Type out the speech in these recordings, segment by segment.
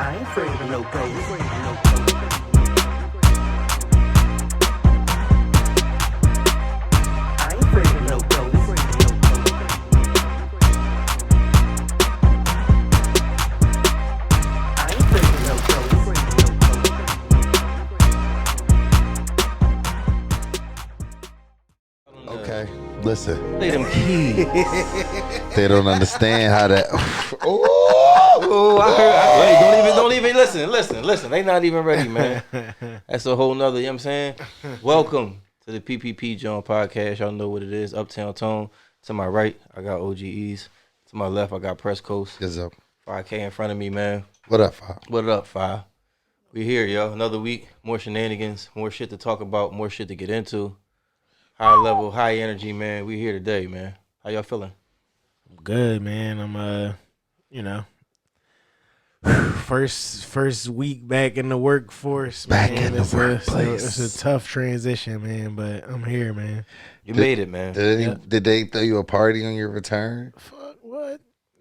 I ain't afraid of no ghosts. I ain't afraid of no ghosts. I ain't afraid of no ghosts. Okay, listen. Play them keys. They don't understand how that. Oh, I heard. Wait, don't even listen. They not even ready, man. That's a whole nother, you know what I'm saying? Welcome to the PPP Jawn podcast. Y'all know what it is. Uptown Tone. To my right, I got OGEs. To my left, I got Press Coast. Yes, up. 5K in front of me, man. What up, Five? What up, 5? We here, yo. Another week. More shenanigans. More shit to talk about. More shit to get into. High level, high energy, man. We here today, man. How y'all feeling? Good, man. I'm first week back in the workforce. Back man. in the workplace. It's a tough transition, man, but I'm here, man. You made it, man. Did they throw you a party on your return? Fuck, what?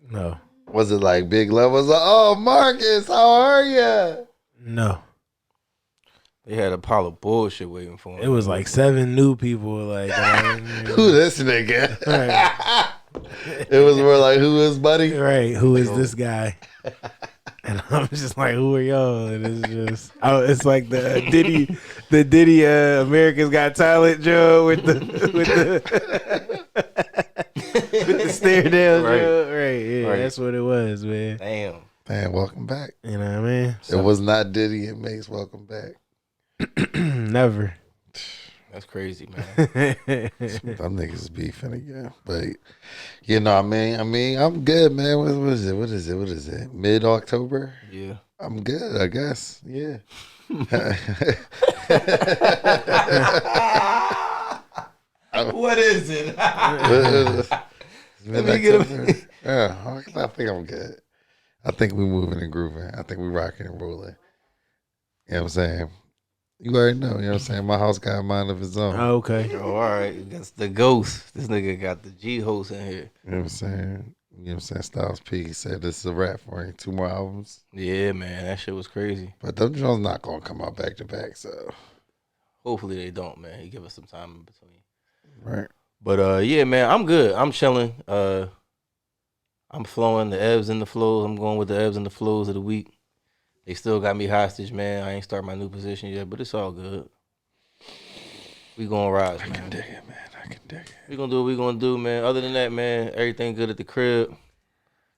No. Was it like big levels? Like, oh, Marcus, how are you? No. They had a pile of bullshit waiting for him. It was like 7 new people. Like, Who this nigga? Right. It was more like, who is buddy? Right. Who is this guy? And I'm just like, who are y'all? And it's just, it's like the Diddy America's Got Talent Joe with the stare down Right. Joe. Right, yeah, Right. that's what it was, man. Damn. Man, welcome back. You know what I mean? It was not Diddy and Mace. Welcome back. Never. That's crazy, man. Them niggas is beefing again. But, you know what I mean, I'm good, man. What is it? Mid-October? Yeah. I'm good, I guess. Yeah. What is it? Let me get him. Yeah, I think I'm good. I think we moving and grooving. I think we rocking and rolling. You know what I'm saying? You already know, you know what I'm saying? My house got a mind of its own. Okay. Oh, all right. That's the ghost. This nigga got the G host in here. You know what I'm saying? You know what I'm saying? Styles P said this is a wrap for him. 2 more albums. Yeah, man. That shit was crazy. But them Jones not gonna come out back to back, so Hopefully they don't, man. He give us some time in between. right. But yeah, man, I'm good. I'm chilling. I'm flowing the ebbs and the flows. I'm going with the ebbs and the flows of the week. They still got me hostage, man. I ain't start my new position yet, but it's all good. We gonna rise, man. I can dig it, man. I can dig it. We gonna do what we gonna do, man. Other than that, man, everything good at the crib.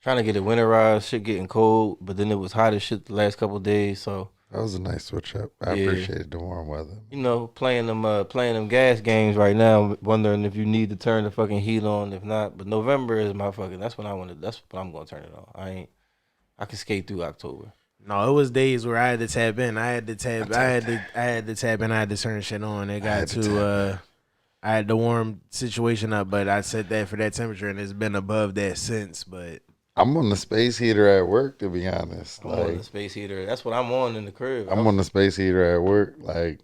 Trying to get it winterized. Shit getting cold, but then it was hot as shit the last couple of days. So That was a nice switch up. I Yeah. appreciated the warm weather. you know, playing them gas games right now. Wondering if you need to turn the fucking heat on. If not, but November is my fucking. That's when I want to. That's when I'm gonna turn it on. I can skate through October. No, it was days where I had to tap in. I had to tap in. I had to turn shit on. It got to I had the warm situation up, but I set that for that temperature, and it's been above that since. But I'm on the space heater at work, to be honest. I'm on the space heater. That's what I'm on in the crib. I'm on the space heater at work, like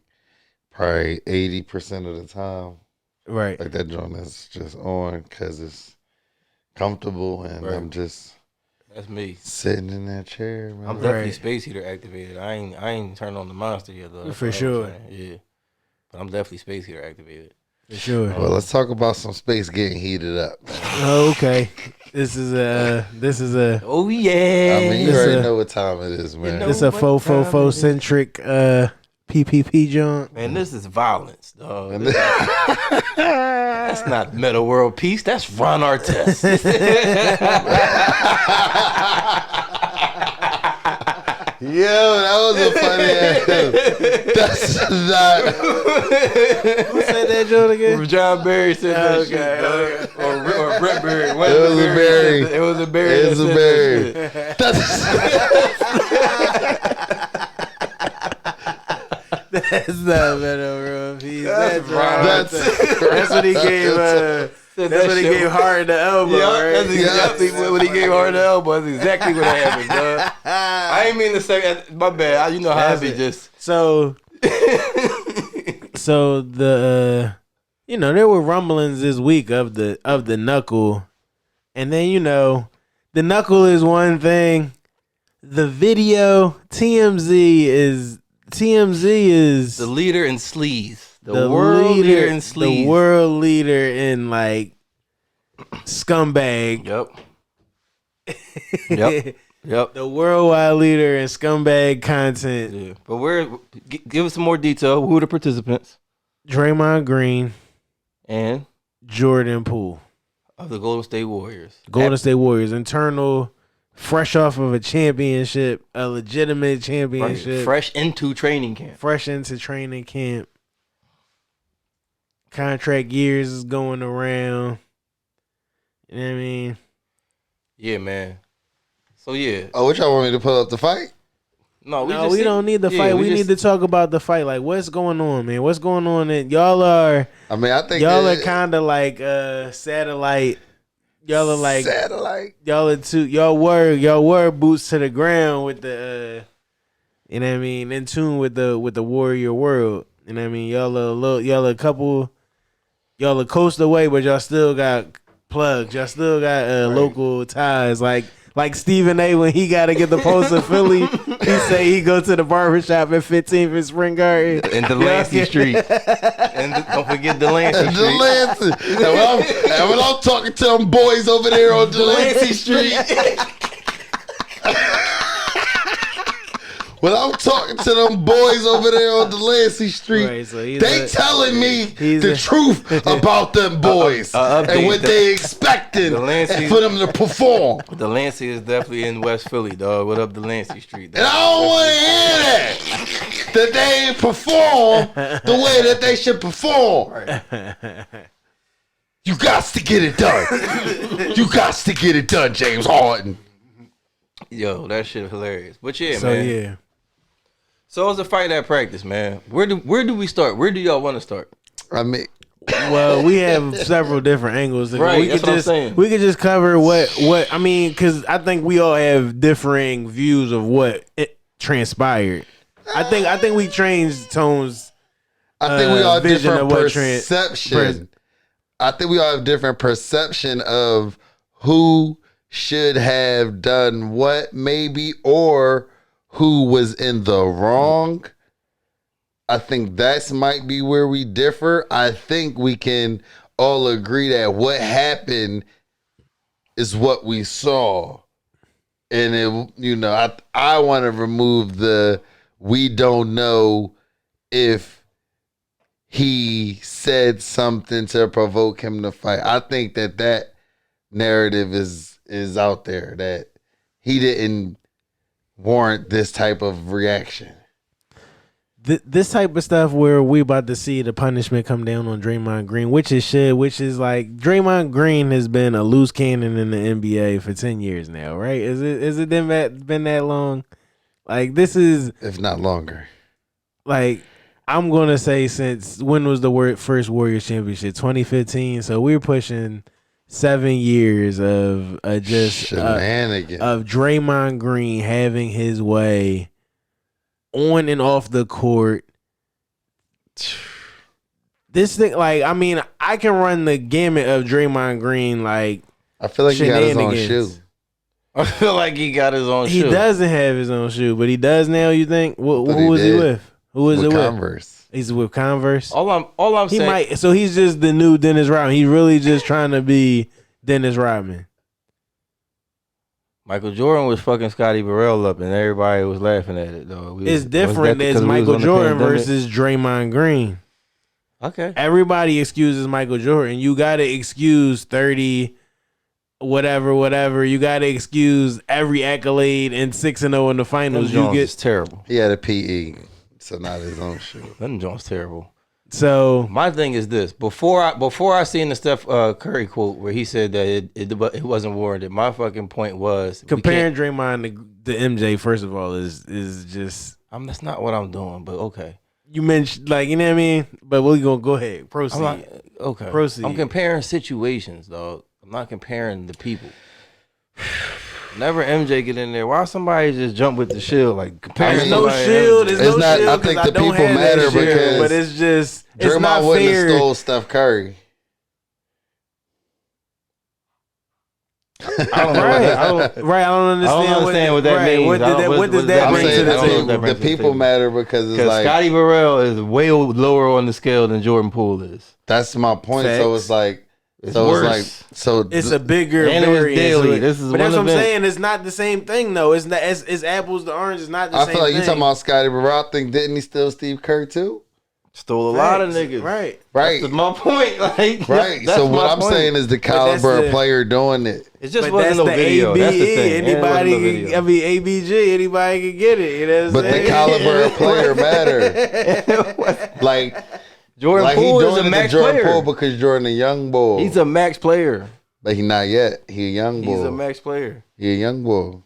probably 80% of the time. right, Like that joint is just on because it's comfortable, and Right. I'm just That's me. sitting in that chair, man. I'm definitely Right. space heater activated. I ain't turned on the monster yet though. That's For what I'm sure. saying. Yeah, but I'm definitely space heater activated. for sure. Well, let's talk about some space getting heated up, man. Oh, okay, this is a Oh yeah. I mean, you This already a- know what time it is, man. know- this a what time it faux is? centric PPP joint. Man, this is violence, dog. That's not Meta World Peace. That's Ron Artest. Yo, that was a funny ass. That's not. Who said that joint again? John Barry said that Okay, shit, dog. Or Brett Barry. It was a Barry. It was a Barry. It was a that Barry. said that shit. That's not Meadow World Peace. That's That's Ron That's what he gave. Said That's that what he shit. gave hard in the elbow, Yeah, right? that's exactly what he gave her the elbow. That's exactly what happened, dog. I ain't mean to say my bad. You know how I That's be it. just. So the there were rumblings this week of the knuckle, and then the knuckle is one thing, the video. TMZ is The leader in sleaze. The world leader in sleaze. The world leader in like scumbag. Yep. The worldwide leader in scumbag content. Yeah. But give us some more detail. Who are the participants? Draymond Green and Jordan Poole of the Golden State Warriors. Internal, fresh off of a championship, a legitimate championship. Right. Fresh into training camp. Contract years is going around. You know what I mean? Yeah, man. So, yeah. Oh, what y'all want me to pull up the fight? No, we don't need the fight. We need to talk about the fight. Like, what's going on, man? What's going on? Y'all are... I mean, I think... Y'all are kind of like satellite... Y'all are like... Satellite? Y'all were boots to the ground with the... you know what I mean? In tune with the warrior world. You know what I mean? Y'all are coast away, but y'all still got plugs. Y'all still got local ties. Like Stephen A. when he got to get the Pulse of Philly, he say he go to the barbershop at 15th and Spring Garden. And Delancey Street. And don't forget Delancey Street. Delancey. And when I'm talking to them boys over there on Delancey Street. When I'm talking to them boys over there on Delancey Street, right, so they telling me the truth about them boys and what they expecting for them to perform. Delancey is definitely in West Philly, dog. What up, Delancey Street? And I don't want to hear that they ain't perform the way that they should perform. Right. You got to get it done. You got to get it done, James Harden. Yo, that shit hilarious. But yeah, so, man. Yeah. So it's a fight at practice, man. Where do we start? Where do y'all want to start? I mean, well, we have several different angles. Right, that's what I'm saying. We could just cover what I mean, because I think we all have differing views of what it transpired. I think we changed Tone's. I think we all have vision different of what perception. I think we all have different perception of who should have done what, maybe, or who was in the wrong. I think that's might be where we differ. I think we can all agree that what happened is what we saw. And I want to remove the we don't know if he said something to provoke him to fight. I think that narrative is out there, that he didn't warrant this type of reaction. This type of stuff where we about to see the punishment come down on Draymond Green, which is like Draymond Green has been a loose cannon in the NBA for 10 years now, right? Is it been that long? Like, this is, if not longer. Like, I'm gonna say, since when was the first Warriors championship? 2015. So we're pushing 7 years of just shenanigans of Draymond Green having his way on and off the court. This thing, like, I mean, I can run the gamut of Draymond Green. Like, I feel like he got his own shoe. I feel like he got his own shoe. He doesn't have his own shoe, but he does now. You think? Who was he with? Who was it with? Converse. He's with Converse. All I'm saying. So he's just the new Dennis Rodman. He's really just trying to be Dennis Rodman. Michael Jordan was fucking Scotty Burrell up, and everybody was laughing at it, though. It's different than Michael Jordan versus Draymond Green. Okay. Everybody excuses Michael Jordan. You got to excuse 30, whatever. You got to excuse every accolade and 6-0 in the finals. It's terrible. He had a PE, so not his own shoe. That John's terrible. So my thing is this: before I seen the Steph Curry quote where he said that it wasn't warranted, my fucking point was comparing Draymond to MJ. First of all, is just that's not what I'm doing, but okay. You mentioned, like, you know what I mean, but we're gonna go ahead, proceed. Okay, proceed. I'm comparing situations, dog. I'm not comparing the people. Never MJ get in there. Why somebody just jump with the shield? Like, there's no shield. There's no not, shield. I think the people matter because, but it's just Draymond wouldn't have stole Steph Curry. I don't know. I don't understand what that means. What does that I'm bring to saying the I think table? the people matter because it's like Scotty Burrell is way lower on the scale than Jordan Poole is. that's my point. Facts. So it's like It's so worse. it's like so It's a bigger And it was variance. daily. This is but that's one what I'm event. saying. It's not the same thing though. It's not. It's apples to oranges. It's not the I same feel like thing. you talking about Scotty Burrell. I think didn't he steal Steve Kerr too? Stole a lot of Facts. niggas. Right. Right. That's my point. Like, Right. that's So my what I'm point. saying is the that's caliber of the- player doing it. It just But wasn't no that's the video. ABE. That's the thing. Anybody, It I mean ABG. Anybody can get it. You know what But I'm the saying? caliber of player matter. Like Jordan like he Poole is doing a it to max Jordan player. Poole because Jordan a young bull. He's a max player. But he not yet. He a young bull. He's a max player. He a young bull.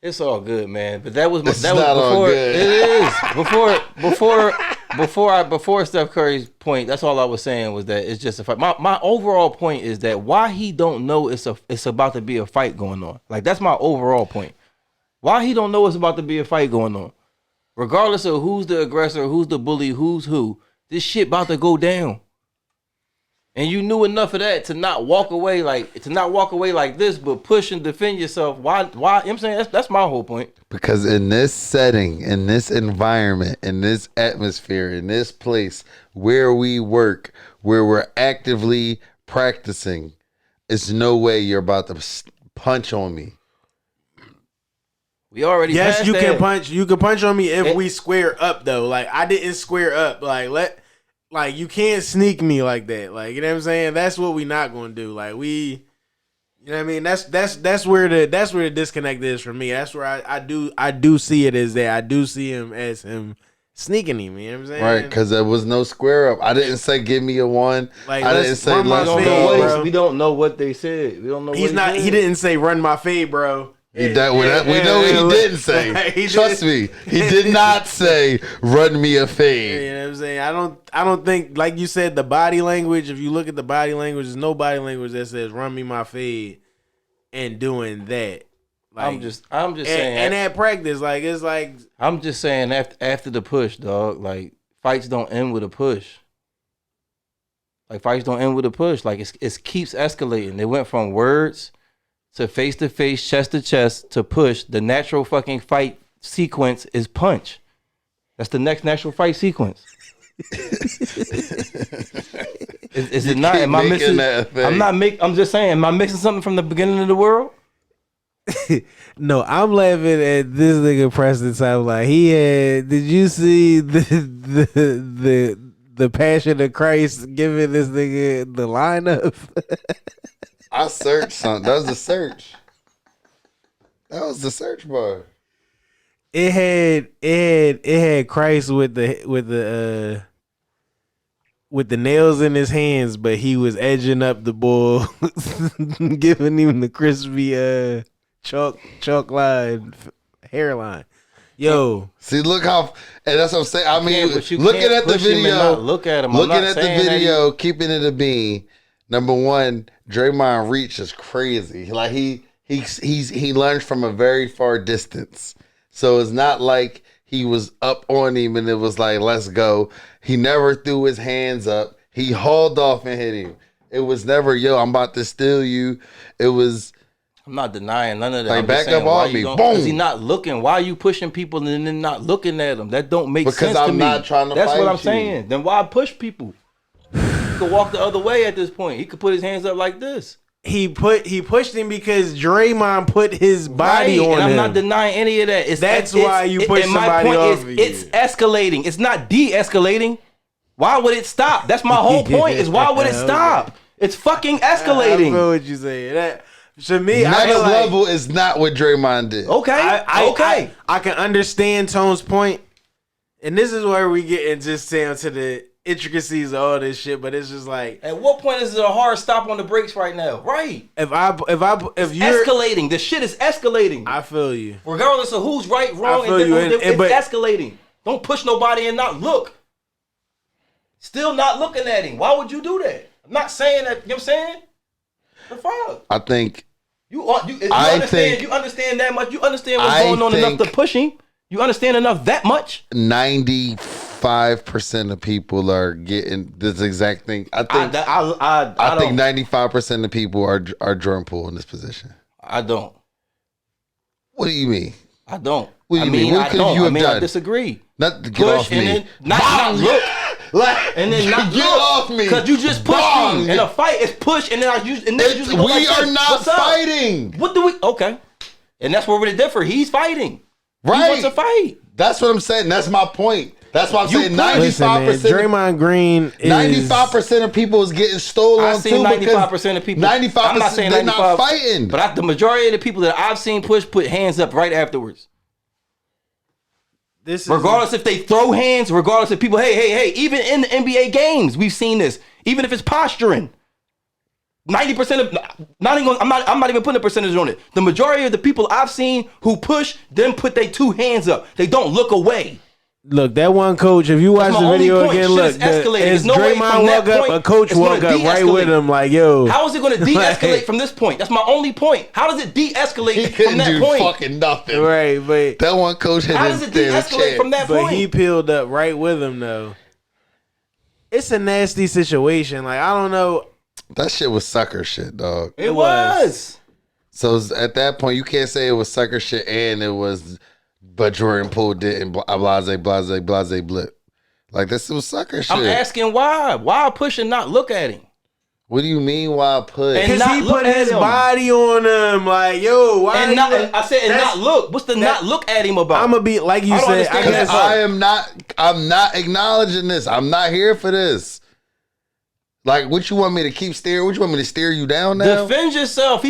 It's all good, man. But that was It's that was not all before. good. It is before Steph Curry's point. That's all I was saying was that it's just a fight. My overall point is that why he don't know it's about to be a fight going on. Like that's my overall point. Why he don't know it's about to be a fight going on, regardless of who's the aggressor, who's the bully, who's who. This shit about to go down. And you knew enough of that to not walk away like this, but push and defend yourself. Why? You know what I'm saying? That's my whole point. Because in this setting, in this environment, in this atmosphere, in this place where we work, where we're actively practicing, it's no way you're about to punch on me. We already Yes, passed you that. can punch. You can punch on me if we square up though. Like I didn't square up. Like you can't sneak me like that. Like you know what I'm saying. That's what we not gonna do. Like we, you know what I mean. That's where the disconnect is for me. That's where I do see it as that. I do see him as him sneaking him. You know what I'm saying? Right, because there was no square up. I didn't say give me a one. Like, I let's didn't say run my let's fade, go. bro. We don't know what they said. We don't know. He's what not. He He didn't say run my fade, bro. We know what he didn't say. He Trust me, he did not say run me a fade. You know what I'm saying? I don't think, like you said, the body language, if you look at the body language, there's no body language that says run me my fade and doing that. Like, I'm just saying. And at practice, like it's like I'm just saying after the push, dog. Like fights don't end with a push. Like fights don't end with a push. Like it keeps escalating. They went from words to face, chest to chest, to push. The natural fucking fight sequence is punch. That's the next natural fight sequence. Is it not? Am I missing? I'm just saying. Am I mixing something from the beginning of the world? no, I'm laughing at this nigga Preston time. Like he had. Did you see the Passion of Christ giving this nigga the lineup? I searched something. That was the search. That was the search bar. It had Christ with the nails in his hands, but he was edging up the bull, giving him the crispy chalk line hairline. Yo, see, look how, and that's what I'm saying. I mean, looking at the video, look at him. looking at the video, keeping it a bean. Number one, Draymond reach is crazy. Like he lunged from a very far distance, so it's not like he was up on him and it was like let's go. He never threw his hands up. He hauled off and hit him. It was never I'm about to steal you. It was. I'm not denying none of that. Like, I'm back just saying, up on me. Boom. Is he not looking? Why are you pushing people and then not looking at them? That don't make sense to me. Because I'm not trying to That's fight what I'm you. saying. Then why push people? He could walk the other way at this point. He could put his hands up like this. he pushed him because Draymond put his body on and him. I'm not denying any of that. That's why you push and my somebody point off is, of you. it's escalating. It's not de-escalating. Why would it stop? That's my whole point. Is why would it stop? It's fucking I escalating. feel what you saying. That to me, I Next feel like, level is not what Draymond did. Okay. Okay. I can understand Tone's point, and this is where we get in just down to the intricacies of all this shit. But it's just like, At what point is it a hard stop on the brakes right now? Right. if you're Escalating. The shit is escalating. I feel you. Regardless of who's right, wrong, I feel you. it's But- escalating. Don't push nobody and not look. Still not looking at him. Why would you do that? I'm not saying that. You know what I'm saying? The fuck? I think You I understand? think- You understand that much? You understand what's I going on enough to think- push him? You understand enough that much? 95% 95% of people are getting this exact thing. I think I think 95% of people are Jordan Poole in this position. I don't. What do you mean? I don't. What do you mean? What could you have done? I disagree. Not to get off and me. then not look. Like, And then not get look, off me. Because you just pushed me. In a fight, it's push, and then I use. And then you We are not fighting. What do we? Okay. And that's where we differ. He's fighting. Right. He wants to fight. That's what I'm saying. That's my point. That's why I'm saying 95%. Listen, man, Draymond Green is 95% of people is getting stolen I've seen 95% of people. 95%. I'm not saying they're 95, not fighting. But the majority of the people that I've seen push put hands up right afterwards. Regardless if they throw hands, regardless if people, hey, even in the NBA games, we've seen this. Even if it's posturing. 90% of I'm not even putting a percentage on it. The majority of the people I've seen who push then put their two hands up. They don't look away. Look, that one coach, if you watch the video again, look, as Draymond walk up, a coach walk up right with him like, yo. How is it going to de-escalate from this point? That's my only point. How does it de-escalate from that point? Fucking nothing. Right, but that one coach had how does it de-escalate from that point? But he peeled up right with him, though. It's a nasty situation. Like, I don't know. That shit was sucker shit, dog. It was. So at that point, you can't say it was sucker shit and it was, but Jordan Poole didn't blase blip. Like, this was sucker shit. I'm asking why. Why push and not look at him? What do you mean why push? Because he put his body on him. Like, yo, why? And I said, not look. What's the not look at him about? I'm going to be, like you said. I'm not acknowledging this. I'm not here for this. Like, what you want me to keep staring? What you want me to stare you down now? Defend yourself.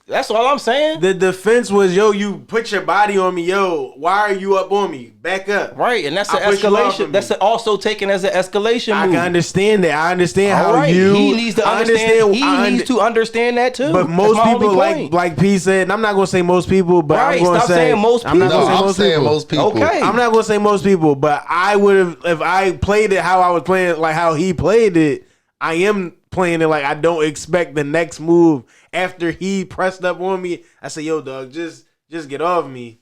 That's all I'm saying. The defense was, yo, you put your body on me. Yo, why are you up on me? Back up. Right, and that's an escalation. That's also taken as an escalation move. I can understand that. I understand all how right. you. He needs to understand. He needs to understand that too. But most people, like P said, and I'm not going to say most people, but I'm going to say saying most people. I'm saying most people. Okay. I'm not going to say most people, but I would have, if I played it how I was playing it, like how he played it, I am playing it like I don't expect the next move after he pressed up on me. I say, yo, dog, just get off me.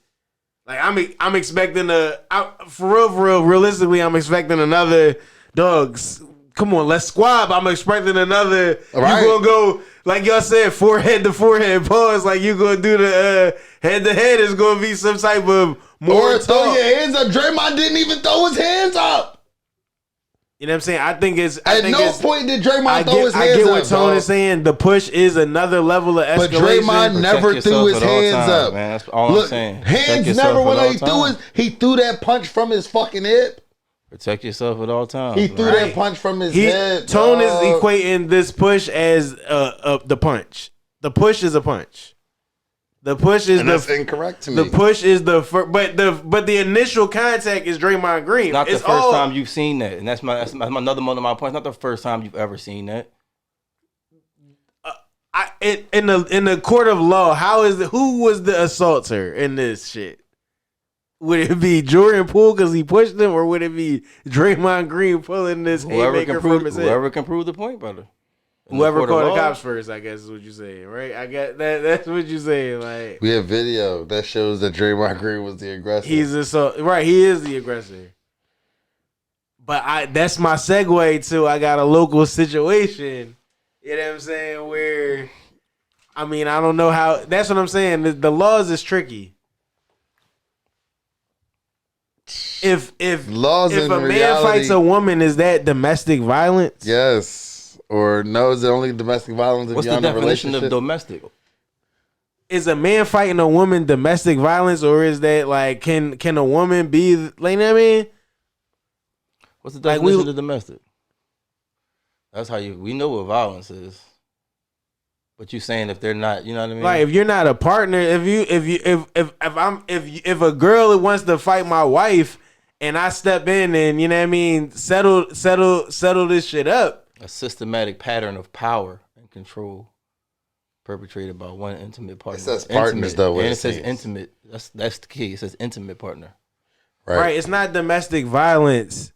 Like I'm expecting for real, realistically, I'm expecting another dogs. Come on, let's squab. I'm expecting another. Right. You gonna go like y'all said, forehead to forehead, pause. Like you gonna do the head to head. Is gonna be some type of more. Or throw your hands up. Draymond didn't even throw his hands up. You know what I'm saying? I think at no point did Draymond throw his hands up. I get what Tone is saying. The push is another level of escalation. But Draymond never threw his hands up. Man, that's all I'm saying. Hands never when he threw that punch from his fucking hip. Protect yourself at all times. He threw that punch from his hip. Tone is equating this push as the punch. The push is a punch. The push is that's incorrect to me. The push is the first, but the initial contact is Draymond Green. Not the first time you've seen that, and that's another one of my points. Not the first time you've ever seen that. In the court of law, who was the assaulter in this shit? Would it be Jordan Poole because he pushed him, or would it be Draymond Green pulling this haymaker from his head? Whoever can prove the point, brother. Whoever called the cops first, I guess is what you're saying, right? I get that. That's what you're saying. Like, we have video that shows that Draymond Green was the aggressor. He is the aggressor. But that's my segue to I got a local situation. You know what I'm saying? Where, I mean, I don't know how. That's what I'm saying. The laws is tricky. If a man fights a woman, is that domestic violence? Yes. Or no, is it only domestic violence? What's the definition of domestic? Is a man fighting a woman domestic violence, or is that like can a woman be like, you know what I mean? What's the definition of domestic? That's how we know what violence is. But you saying if they're not, you know what I mean? Like if you're not a partner, if a girl wants to fight my wife and I step in and you know what I mean, settle this shit up. A systematic pattern of power and control perpetrated by one intimate partner. It says partners though. And it says intimate. That's the key. It says intimate partner. Right. It's not domestic violence.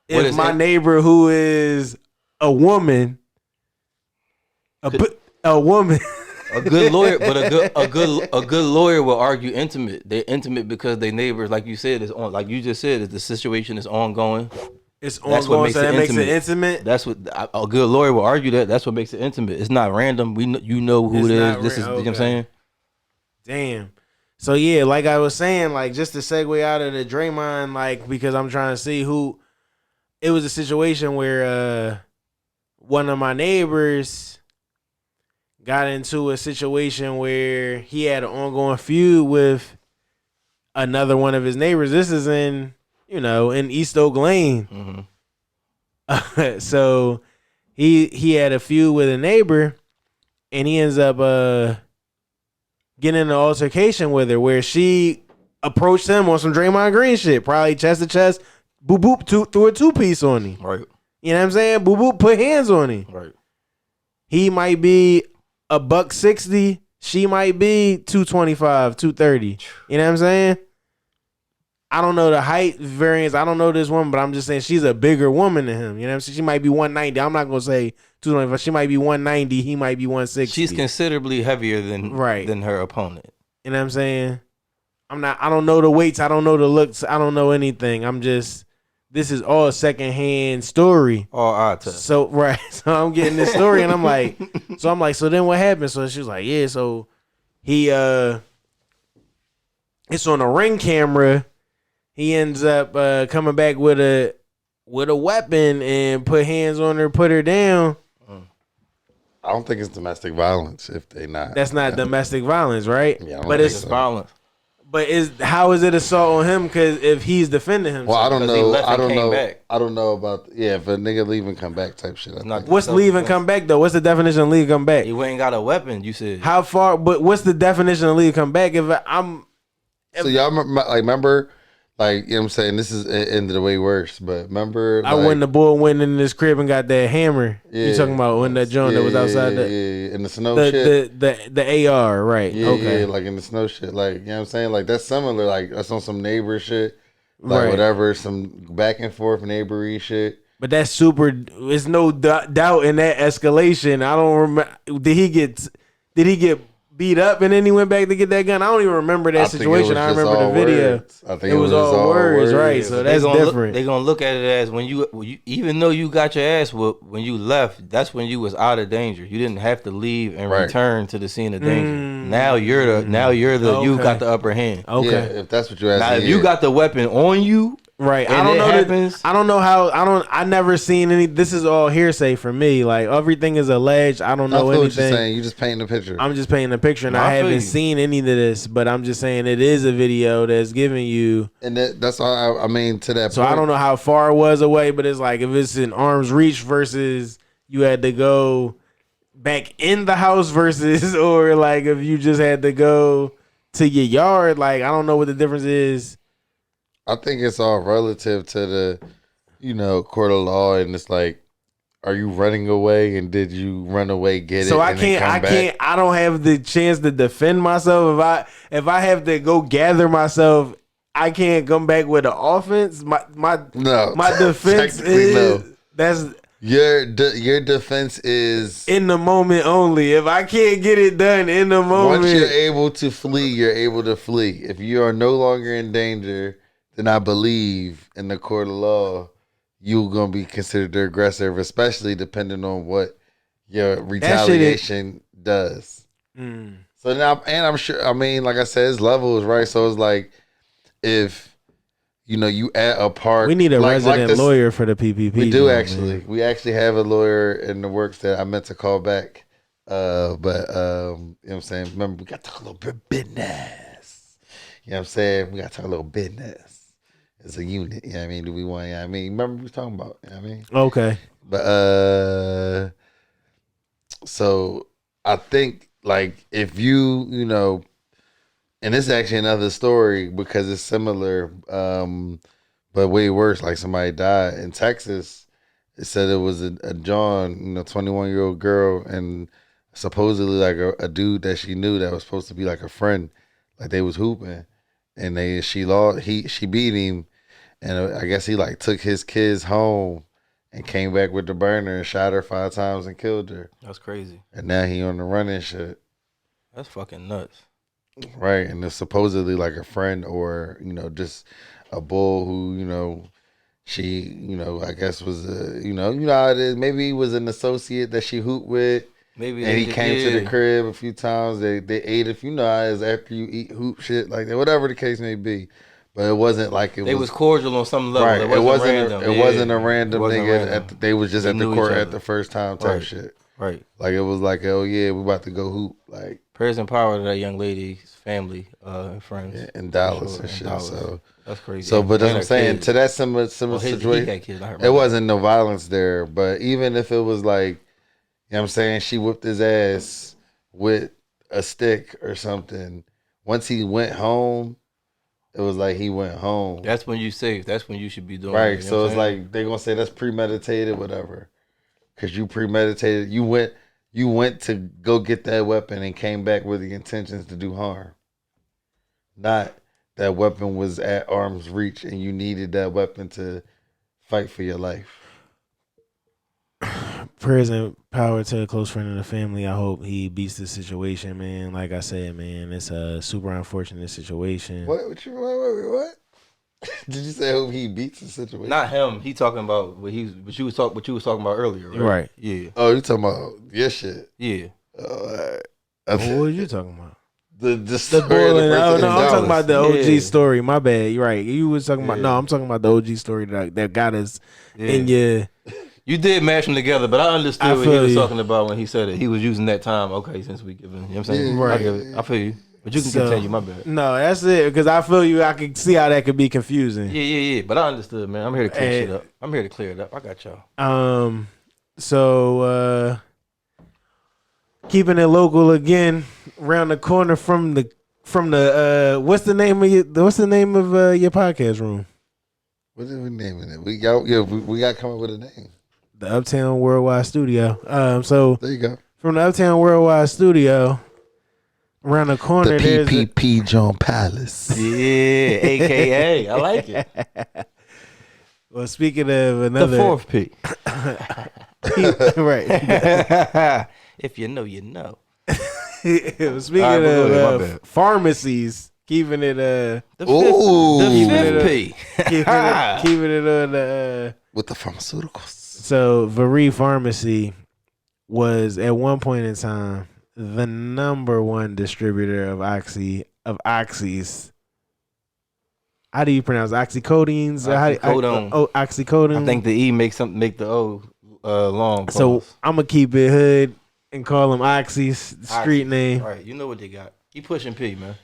If my neighbor who is a woman, a woman. A good lawyer, but a good lawyer will argue intimate. They're intimate because they neighbors, like you said, is on. Like you just said, the situation is ongoing. It's ongoing, so that makes it intimate. That's what a good lawyer will argue. That's what makes it intimate. It's not random. You know who it is. This is you know what I'm saying. Damn. So yeah, like I was saying, like just to segue out of the Draymond, like because I'm trying to see who. It was a situation where one of my neighbors got into a situation where he had an ongoing feud with another one of his neighbors. This is in East Oak Lane. Mm-hmm. So he had a feud with a neighbor, and he ends up getting in an altercation with her where she approached him on some Draymond Green shit, probably chest to chest, boop boop, threw a 2-piece on him. Right. You know what I'm saying? Boop boop, put hands on him. Right. He might be $160. She might be 225, 230. You know what I'm saying? I don't know the height variance. I don't know this woman, but I'm just saying she's a bigger woman than him. You know what I'm saying? She might be 190. I'm not going to say 225. She might be 190. He might be 160. She's considerably heavier than her opponent. You know what I'm saying? I don't know the weights. I don't know the looks. I don't know anything. This is all secondhand story. All eye test. So, right. So I'm getting this story and I'm like, so then what happened? So she was like, yeah, so he, it's on a Ring camera. He ends up coming back with a weapon and put hands on her, put her down. I don't think it's domestic violence if they not. That's not domestic violence, right? Yeah, but it's violence. But how is it assault on him? Because if he's defending himself, well, I don't know. I don't know. Back. I don't know about if a nigga leave and come back type shit. What's leave and come back though? What's the definition of leave and come back? He ain't got a weapon. You said how far? But what's the definition of leave and come back? So y'all remember, like you know what I'm saying, this is ended the way worse. But remember, when the boy went in his crib and got that hammer. Yeah, you talking about when that Jawn that was outside in the snow shit. The AR, right? Yeah, okay. Yeah, like in the snow shit. Like you know what I'm saying. Like that's similar. Like that's on some neighbor shit. Like right. Whatever, some back and forth neighbory shit. But that's super. There's no doubt in that escalation. I don't remember. Did he get beat up and then he went back to get that gun? I don't even remember that situation. I remember the video. I think it was all words, right? So that's different. They're gonna look at it as when you even though you got your ass whooped when you left, that's when you was out of danger. You didn't have to leave and return to the scene of danger. Now you're the you got the upper hand. Okay, yeah, if that's what you're asking. Now if you got the weapon on you. Right, I don't know. I don't know how. I never seen any. This is all hearsay for me. Like everything is alleged. I don't know anything. What you're saying. You just painting a picture. I'm just painting a picture, and I haven't seen any of this. But I'm just saying it is a video that's giving you. And that's all. I mean, to that. So point. I don't know how far it was away, but it's like if it's in arm's reach versus you had to go back in the house versus, or like if you just had to go to your yard. Like I don't know what the difference is. I think it's all relative to the, court of law, and it's like, are you running away, and did you run away, get it? So I don't have the chance to defend myself. If I have to go gather myself, I can't come back with an offense. My defense is that's your defense is in the moment only. If I can't get it done in the moment, once you're able to flee, you're able to flee. If you are no longer in danger, then I believe in the court of law, you're going to be considered the aggressor, especially depending on what your retaliation does. So now, and I'm sure, I mean, like I said, it's levels, right? So it's like, if, you at a park. We need a resident lawyer for the PPP. We do actually. Man. We actually have a lawyer in the works that I meant to call back. But, you know what I'm saying? Remember, we got to talk a little bit of business. You know what I'm saying? We got to talk a little business. It's a unit, you know what I mean? Do we want, remember we was talking about, you know what I mean? Okay. But, so I think, like, if you, and this is actually another story because it's similar, but way worse, like somebody died in Texas. It said it was a Jawn, 21-year-old girl, and supposedly like a dude that she knew that was supposed to be like a friend, like they was hooping, and she beat him. And I guess he like took his kids home and came back with the burner and shot her 5 times and killed her. That's crazy. And now he on the run and shit. That's fucking nuts. Right, and it's supposedly like a friend or just a bull who she I guess was how it is. Maybe he was an associate that she hooped with. Maybe and he came to the crib a few times. They ate, if how it is after you eat hoop shit like that, whatever the case may be. But it wasn't like they was cordial on some level. Right, It wasn't random. It wasn't a random nigga. Random. They was just They at the knew court each at other. the first time type Right. shit. Right. Like it was like, oh yeah, we about to go hoop. Like prayers and power to that young lady's family and friends. in Dallas Sure, and in shit. Dallas. So that's crazy. So, but that's what I'm And saying. kids. To that similar He situation, had kids. I heard it wasn't no violence there. But even if it was like, what I'm saying, she whipped his ass with a stick or something. Once he went home, it was like he went home. That's when you safe. That's when you should be doing right. it, So it's like they're gonna say that's premeditated, whatever. Because you premeditated. You went to go get that weapon and came back with the intentions to do harm. Not that weapon was at arm's reach and you needed that weapon to fight for your life. Prayers and power to a close friend of the family. I hope he beats the situation, man. Like I said, man, it's a super unfortunate situation. What? What? Did you say hope he beats the situation? Not him. He talking about what you was talking about earlier, right? Right. Yeah. Oh, you talking about your shit? Yeah. What are you talking about? The story of the Boiling. person Oh in no, I'm talking about the Dallas. OG story. My bad. You're right. You was talking about no. I'm talking about the OG story that got us in your. You did mash them together, but I understood what he feel was you. talking about when he said it. He was using that time. Okay, since we giving, you know what I'm saying? Yeah, I right. get it. I feel you. But you can So- continue, my bad. No, that's it. Because I feel you. I can see how that could be confusing. Yeah. But I understood, man. I'm here to clear shit up. I'm here to clear it up. I got y'all. So keeping it local again, around the corner from the what's the name of your podcast room? What are we naming it? We got to come up with a name. The Uptown Worldwide Studio. So There you go. from the Uptown Worldwide Studio, around the corner, The there's PPP Jawn Palace. Yeah, AKA. I like it. well, speaking of The another fourth P. right. If you know, you know. Speaking All right, go of ahead, my bad. pharmacies, keeping it The Ooh. fifth P. keeping it on the With the pharmaceuticals. So Veree Pharmacy was at one point in time the number one distributor of oxys. How do you pronounce oxycodines? Oxycodone. Oxycodone. I think the E make the O long. So pause. I'm gonna keep it hood and call them oxys. The street Oxy. name. All right, you know what they got. He pushing P, man.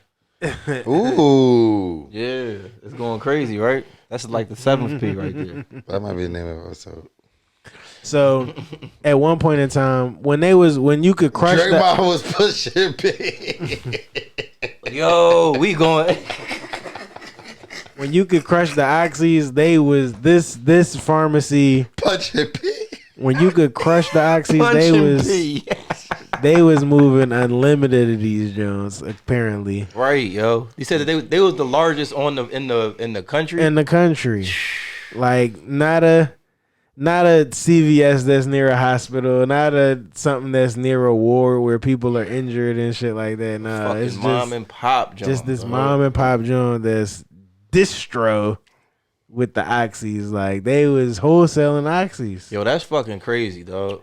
Ooh. Yeah, it's going crazy, right? That's like the seventh P right there. That might be the name of the episode. So at one point in time, when you could crush Draymond was pushing P. Yo, we going. when you could crush the oxys, they was this pharmacy. Punching P. When you could crush the oxys, Punching P. they was moving unlimited of these Jones, apparently. Right, yo. He said that they was the largest in the country. In the country. Like not a CVS that's near a hospital, not a something that's near a ward where people are injured and shit like that. Nah, Fucking it's mom and pop joint. just this mom and pop joint that's distro with the oxys. Like they was wholesaling oxys. Yo, that's fucking crazy, dog.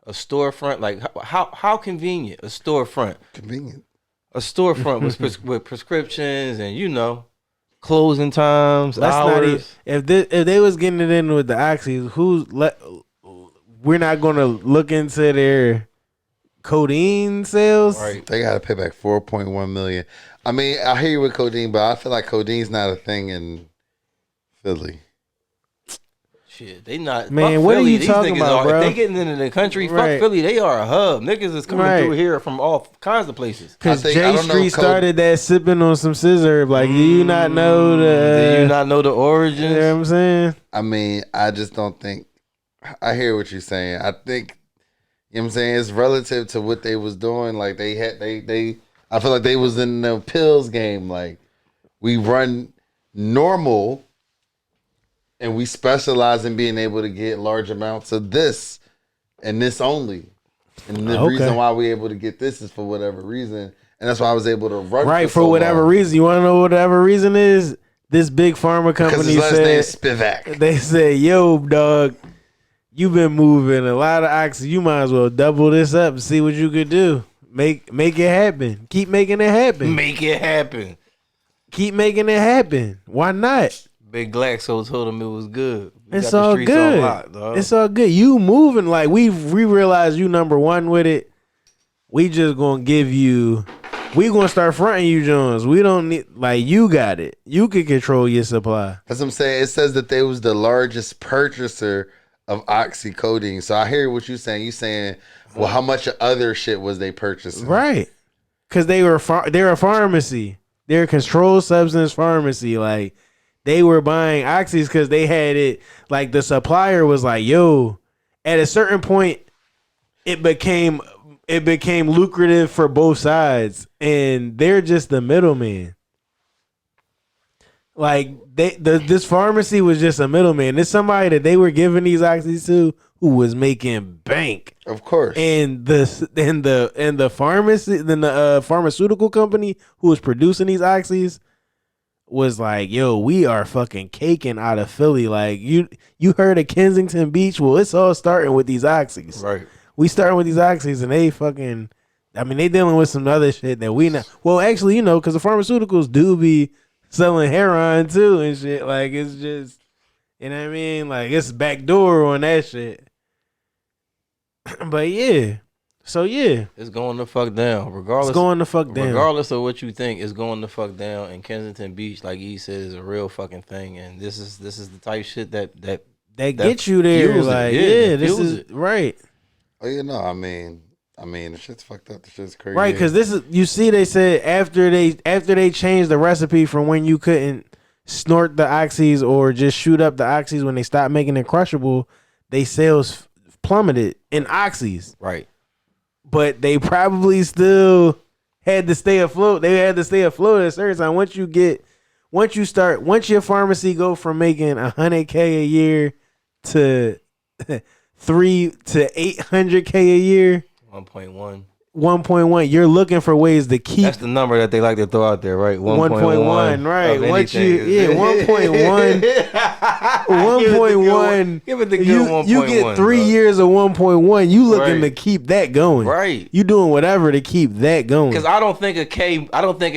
A storefront, like how convenient. A storefront. Convenient. A storefront with prescriptions and closing times, That's hours. not even, if they was getting it in with the oxys, we're not gonna look into their codeine sales. Right. They got to pay back $4.1 million. I mean, I hear you with codeine, but I feel like codeine's not a thing in Philly. Shit, they not. Man, fuck what are Philly. you These talking niggas about, bro? If they getting into the country, Right. fuck Philly. They are a hub. Niggas is coming Right. through here from all kinds of places. Because I J don't know Street started that sipping on some scissor. Like, do you not know the? Do you not know the origins? You know what I'm saying? I mean, I just don't think. I hear what you're saying. I think, you know what I'm saying, it's relative to what they was doing. Like they I feel like they was in the pills game. Like we run normal, and we specialize in being able to get large amounts of this and this only. And the reason why we able to get this is for whatever reason. And that's why I was able to run Right, for so whatever long. reason. You want to know whatever reason is? This big pharma company Because his last name is said, Spivak. they said, yo, dog, you been moving a lot of oxygen. You might as well double this up and see what you could do. Make it happen. Keep making it happen. Make it happen. Keep making it happen. Why not? Big Glaxo told him it was good. We It's got the all streets good. on lock, dog. It's all good. You moving like we realize you number one with it. We just gonna give you. We gonna start fronting you, Jones. We don't need like you got it. You can control your supply. That's what I'm saying. It says that they was the largest purchaser of oxycodone. So I hear what you're saying. You saying, well, how much other shit was they purchasing? Right. Because they're a pharmacy. They're a controlled substance pharmacy. Like they were buying oxys because they had it. Like the supplier was like, yo, at a certain point, it became lucrative for both sides, and they're just the middleman. Like this pharmacy was just a middleman. There's somebody that they were giving these oxys to who was making bank. Of course. And the pharmacy, then the pharmaceutical company who was producing these oxys was like, yo, we are fucking caking out of Philly. Like you heard of Kensington Beach? Well, it's all starting with these oxys. Right. We starting with these oxys, and they fucking, I mean, they dealing with some other shit that we not. Well, actually, you know, because the pharmaceuticals do be selling heroin too and shit. Like it's just, you know what I mean? Like it's backdoor on that shit. But yeah, so yeah, It's going the fuck down. Regardless, it's going the fuck down. Regardless of what you think, it's going the fuck down. And Kensington Beach, like he said, is a real fucking thing. And this is the type of shit that gets you there. fuels it. Like Yeah, yeah, that this fuels is it. right. Oh, you know, I mean, the shit's fucked up. The shit's crazy. Right, because this is, you see, they said after they changed the recipe from when you couldn't snort the oxys or just shoot up the oxys when they stopped making it crushable, they sales plummeted in oxys. Right. But they probably still had to stay afloat. They had to stay afloat at a certain time. Once your pharmacy go from making $100K a year to 3 to 800K a year. 1.1. 1.1. You're looking for ways to keep. That's the number that they like to throw out there, right? 1.1, right? Once you, 1.1, 1.1. Give it the good you 1.1. You get 3 years of 1.1. You looking Right. to keep that going, Right. You doing whatever to keep that going. Because I don't think a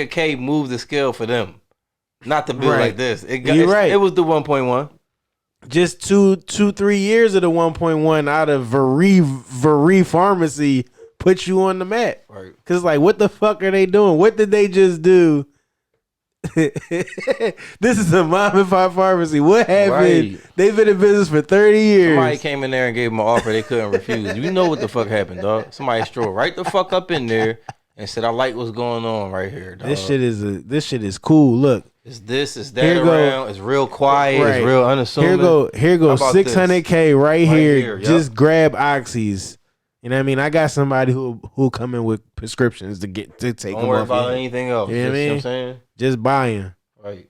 K moved the scale for them. Not to build Right. like this. You're right. It was the 1.1. Just 3 years of the 1.1 out of Veree Pharmacy put you on the map. Right. Cause like, what the fuck are they doing? What did they just do? This is a mom and pop pharmacy. What happened? Right. They've been in business for 30 years. Somebody came in there and gave them an offer they couldn't refuse. You know what the fuck happened, dog. Somebody strolled right the fuck up in there and said, I like what's going on right here, dog. This shit is cool. Look. It's this, it's that Here go- around. It's real quiet. Right. It's real unassuming. Here go How about 600K right here. Yep. Just grab oxys. You know what I mean? I got somebody who come in with prescriptions to take Don't them worry off about you. anything else. You know what I You know mean? what I'm saying? Just buying. Right.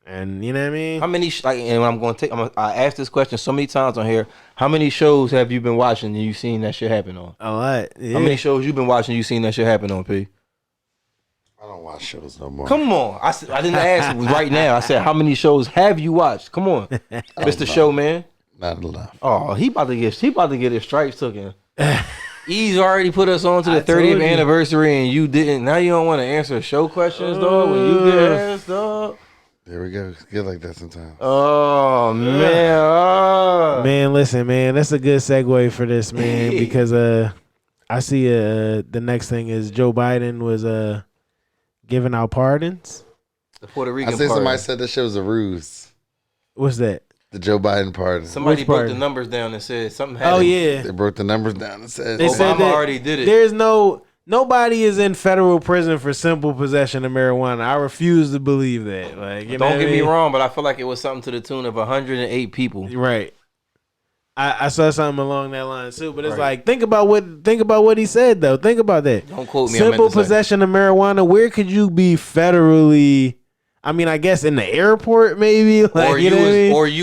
And you know what I mean? How many, and I'm going to take, I asked this question so many times on here. How many shows have you been watching and you seen that shit happen on? A lot. Yeah. How many shows you been watching you seen that shit happen on, P? I don't watch shows no more. Come on. I didn't ask right now. I said, how many shows have you watched? Come on. Mr. Showman. Not enough. Oh, he about to get his stripes taken. He's already put us on to the I told 30th you. anniversary and you didn't. Now you don't want to answer show questions, dog, when you get asked, dog. There we go. It's good like that sometimes. Oh, man. Oh. Man, listen, man, that's a good segue for this, man, because I see the next thing is Joe Biden was giving out pardons. The Puerto I Rican say part. somebody said that shit was a ruse. What's that? The Joe Biden pardon. Somebody Which broke part? the numbers down and said something happened. Oh yeah, They broke the numbers down and said, they said Obama that already did it. There's nobody is in federal prison for simple possession of marijuana. I refuse to believe that. Like, you know Don't what get I me mean? wrong, but I feel like it was something to the tune of 108 people. Right. I saw something along that line too, but it's Right. like think about what he said though. Think about that. Don't quote me. I meant Simple to say. possession of marijuana. Where could you be federally? I mean, I guess in the airport, maybe. Like, Or you know what I mean?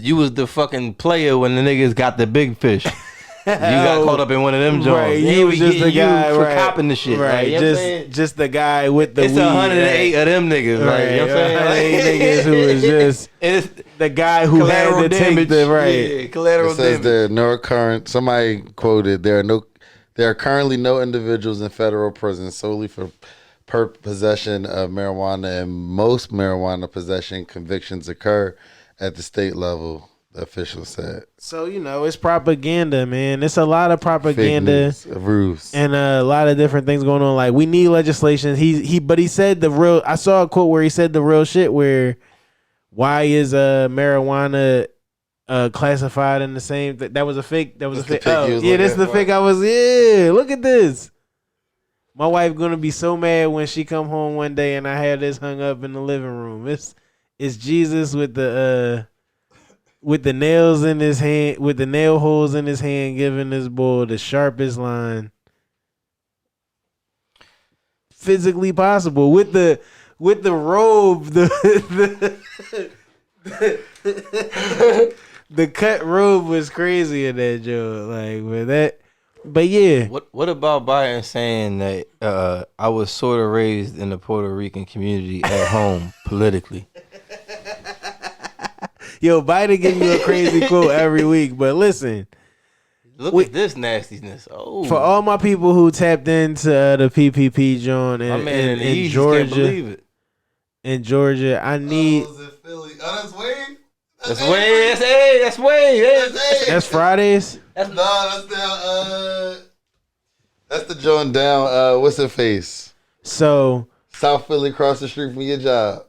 you was the fucking player when the niggas got the big fish. got caught up in one of them joints. Right, They he was be just the getting guy you for right, copping the shit. Right, Like, you know what I'm saying? just the guy with the It's weed. 108 of them niggas. Like, Right, you know what I'm saying? 108 niggas who is just It's the guy who had collateral to damage. take the right. Yeah, collateral It says damage. there are no current. Somebody quoted there are currently no individuals in federal prison solely for possession of marijuana, and most marijuana possession convictions occur at the state level. The official said. So it's propaganda, man. It's a lot of propaganda Ruse. and a lot of different things going on. Like we need legislation. But he said the real. I saw a quote where he said the real shit. Where why is marijuana classified in the same? That was a fake. That was a fake. Oh, yeah, this is the fake. I was. Yeah, look at this. My wife gonna be so mad when she come home one day and I have this hung up in the living room. It's Jesus with the nails in his hand, with the nail holes in his hand, giving this boy the sharpest line physically possible with the robe, the cut robe was crazy in that joke. Like with that, but yeah. What about Biden saying that I was sort of raised in the Puerto Rican community at home politically? Yo, Biden give you a crazy quote every week, but listen. Look at this nastiness. Oh, for all my people who tapped into the PPP, Jawn, in Georgia, can't believe it. In Georgia, I need. Oh, Philly. Oh, that's Wade. That's Wade. That's Wade. That's Fridays. That's the joint down. What's her face? So South Philly, across the street from your job.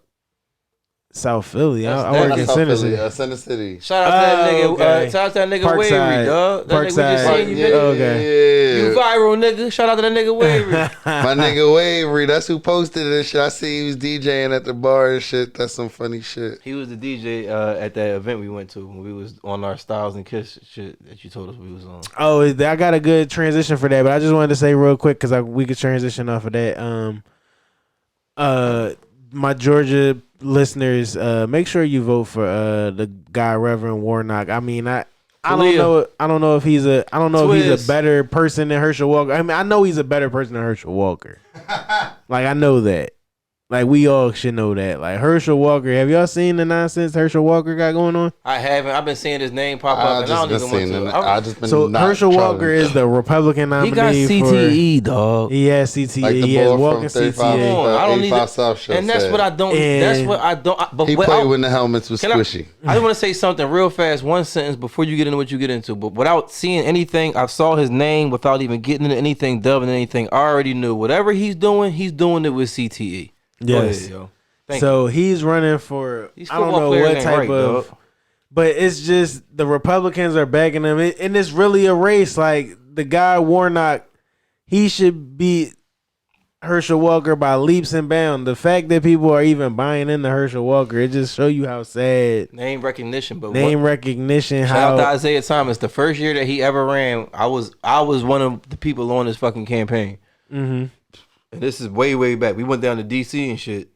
South Philly. I That's work in South Center Philly, City. Center City. Shout out to that nigga. Okay. Shout out to that nigga Parkside. Wavery, dog. That nigga we just Parkside. seen you. Yeah, Video. Okay. You viral, nigga. Shout out to that nigga Wavery. My nigga Wavery, that's who posted this shit. I see he was DJing at the bar and shit. That's some funny shit. He was the DJ at that event we went to when we was on our Styles and Kiss shit that you told us we was on. Oh, I got a good transition for that, but I just wanted to say real quick because we could transition off of that. My Georgia listeners, make sure you vote for the guy Reverend Warnock. I mean, I don't know if he's a better person than Herschel Walker. I mean, I know he's a better person than Herschel Walker. Like I know that. Like we all should know that. Like Herschel Walker, have y'all seen the nonsense Herschel Walker got going on? I haven't. I've been seeing his name pop up, and I don't even want to. So Herschel Walker is the Republican nominee. He got CTE, dog. He has CTE. Like he has walking CTE. I don't need it. South Show and that's said. what I don't. That's what I don't. But he played when the helmets was squishy. I just want to say something real fast, one sentence before you get into what you get into. But without seeing anything, I saw his name without even getting into anything, delving into anything. I already knew whatever he's doing it with CTE. Yes. Go ahead, yo. So he's running for These I don't football know players what ain't type right, of, dog. but it's just the Republicans are backing him, and it's really a race. Like the guy Warnock, he should beat Herschel Walker by leaps and bounds. The fact that people are even buying into Herschel Walker, it just show you how sad Name recognition, but recognition. Shout How out to Isaiah Thomas. The first year that he ever ran, I was one of the people on his fucking campaign. Mm-hmm. And this is way back. We went down to DC and shit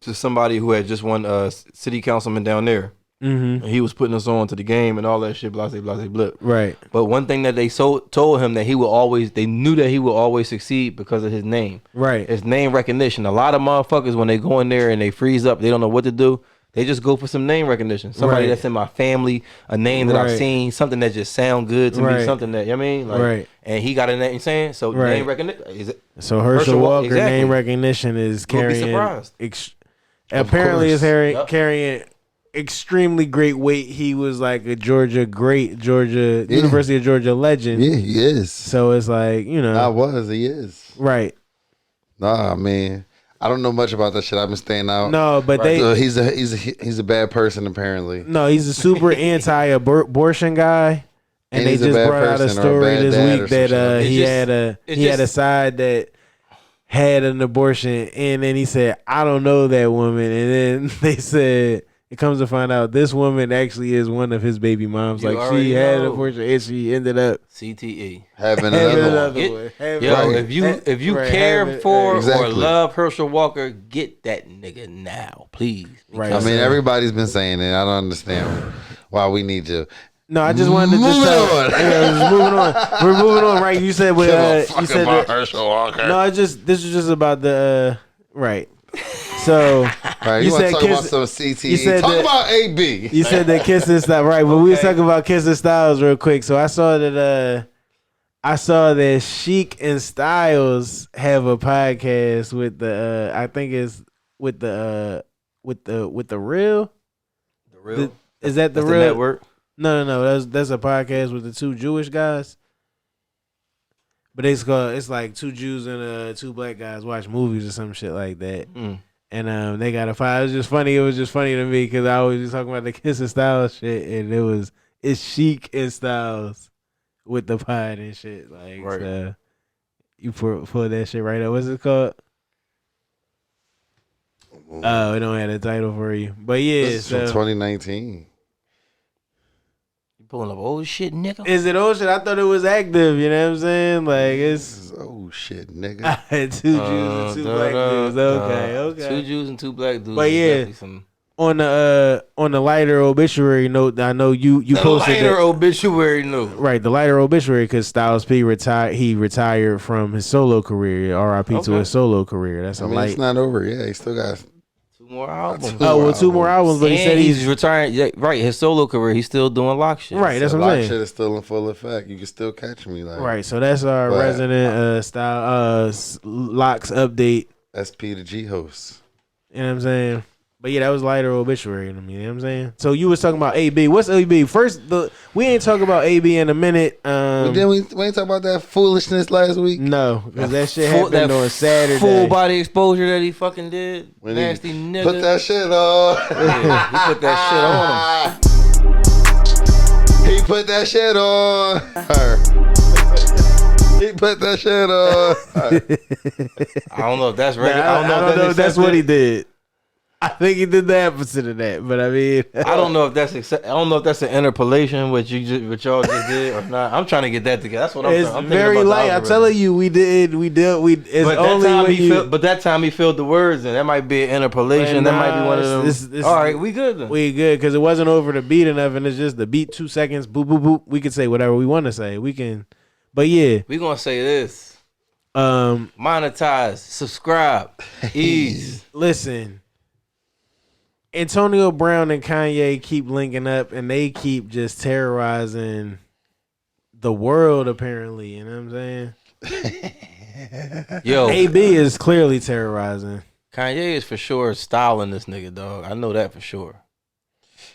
to somebody who had just won city councilman down there. Mm-hmm. And he was putting us on to the game and all that shit, blase, blip. Right. But one thing that they told him that they knew that he would always succeed because of his name. Right. His name recognition. A lot of motherfuckers, when they go in there and they freeze up, they don't know what to do. They just go for some name recognition. Somebody that's in my family, a name that I've seen, something that just sound good to me, something that, you know what I mean? Like, and he got a name saying, so name recognition. So Herschel Walker name recognition is carrying, apparently is carrying extremely great weight. He was like a University of Georgia legend. Yeah, he is. So it's like, he is. Right. Nah, man. I don't know much about that shit. I've been staying out. No, but he's a bad person apparently. No, he's a super anti-abortion guy, and they just brought out a story this week that he had a side that had an abortion, and then he said, "I don't know that woman," and then they said it comes to find out this woman actually is one of his baby moms. Like she had an abortion and she ended up CTE having another one. If you care for or love Herschel Walker, get that nigga now, please. Right. I mean, everybody's been saying it. I don't understand why we need to. No, I just wanted to just moving on. We're moving on, right? You said you said about Herschel Walker. No, this was just about the right. So Right, you want to talk about some CTE? Talk about AB. You said that kissing style, right? But we was talking about kissing styles real quick. So I saw that Sheik and Styles have a podcast with the I think it's with the Real. The Real. Is that the That's Real the network? No. That's a podcast with the two Jewish guys. But it's like two Jews and two black guys watch movies or some shit like that. Mm. And they got a fight. It was just funny. It was just funny to me because I was just talking about the Kiss and Styles shit, and it's Sheik and Styles with the pod and shit. Like, right. So you pull that shit right up. What's it called? Oh, we don't have a title for you, but yeah, This is from 2019. Pulling up old shit, nigga. Is it old shit? I thought it was active. You know what I'm saying? Like it's old shit, nigga. I had two Jews and two black dudes. Okay. 2 Jews and 2 black dudes. But yeah, on the lighter obituary note, I know you posted lighter obituary note. Right, the lighter obituary because Styles P retired. He retired from his solo career. R.I.P. to his solo career. That's light. It's not over. Yeah, he still got 2 more albums. Two more albums. But he said he's retiring. Yeah, right, his solo career. He's still doing lock shit. Right, that's what I'm saying. Shit is still in full effect. You can still catch me. Like right. So that's our resident style locks update. SP to G host. You know what I'm saying? But yeah, that was lighter obituary to me. You know what I'm saying? So you was talking about AB. What's AB? First, we ain't talking about AB in a minute. We ain't talk about that foolishness last week. No, because that shit happened on Saturday. Full body exposure that he fucking did. When nasty nigga. Put that shit on. Yeah, he put that shit on him. He put that shit on her. He put that shit on her. I don't know if that's regular. I don't know if that's what he did. I think he did the opposite of that, but I mean, I don't know if that's an interpolation what y'all just did or not. I'm trying to get that together. That's what I'm thinking very about light. I'm telling you, we did. It's but only but that time he filled the words, and that might be an interpolation. That might be one of them. All right, we good then. We good because it wasn't over the beat enough, and it's just the beat 2 seconds. Boop boop boop. We could say whatever we want to say. We can, but yeah, we gonna say this. Monetize, subscribe, ease. Listen. Antonio Brown and Kanye keep linking up, and they keep just terrorizing the world. Apparently, you know what I'm saying? Yo, AB is clearly terrorizing. Kanye is for sure styling this nigga, dog. I know that for sure.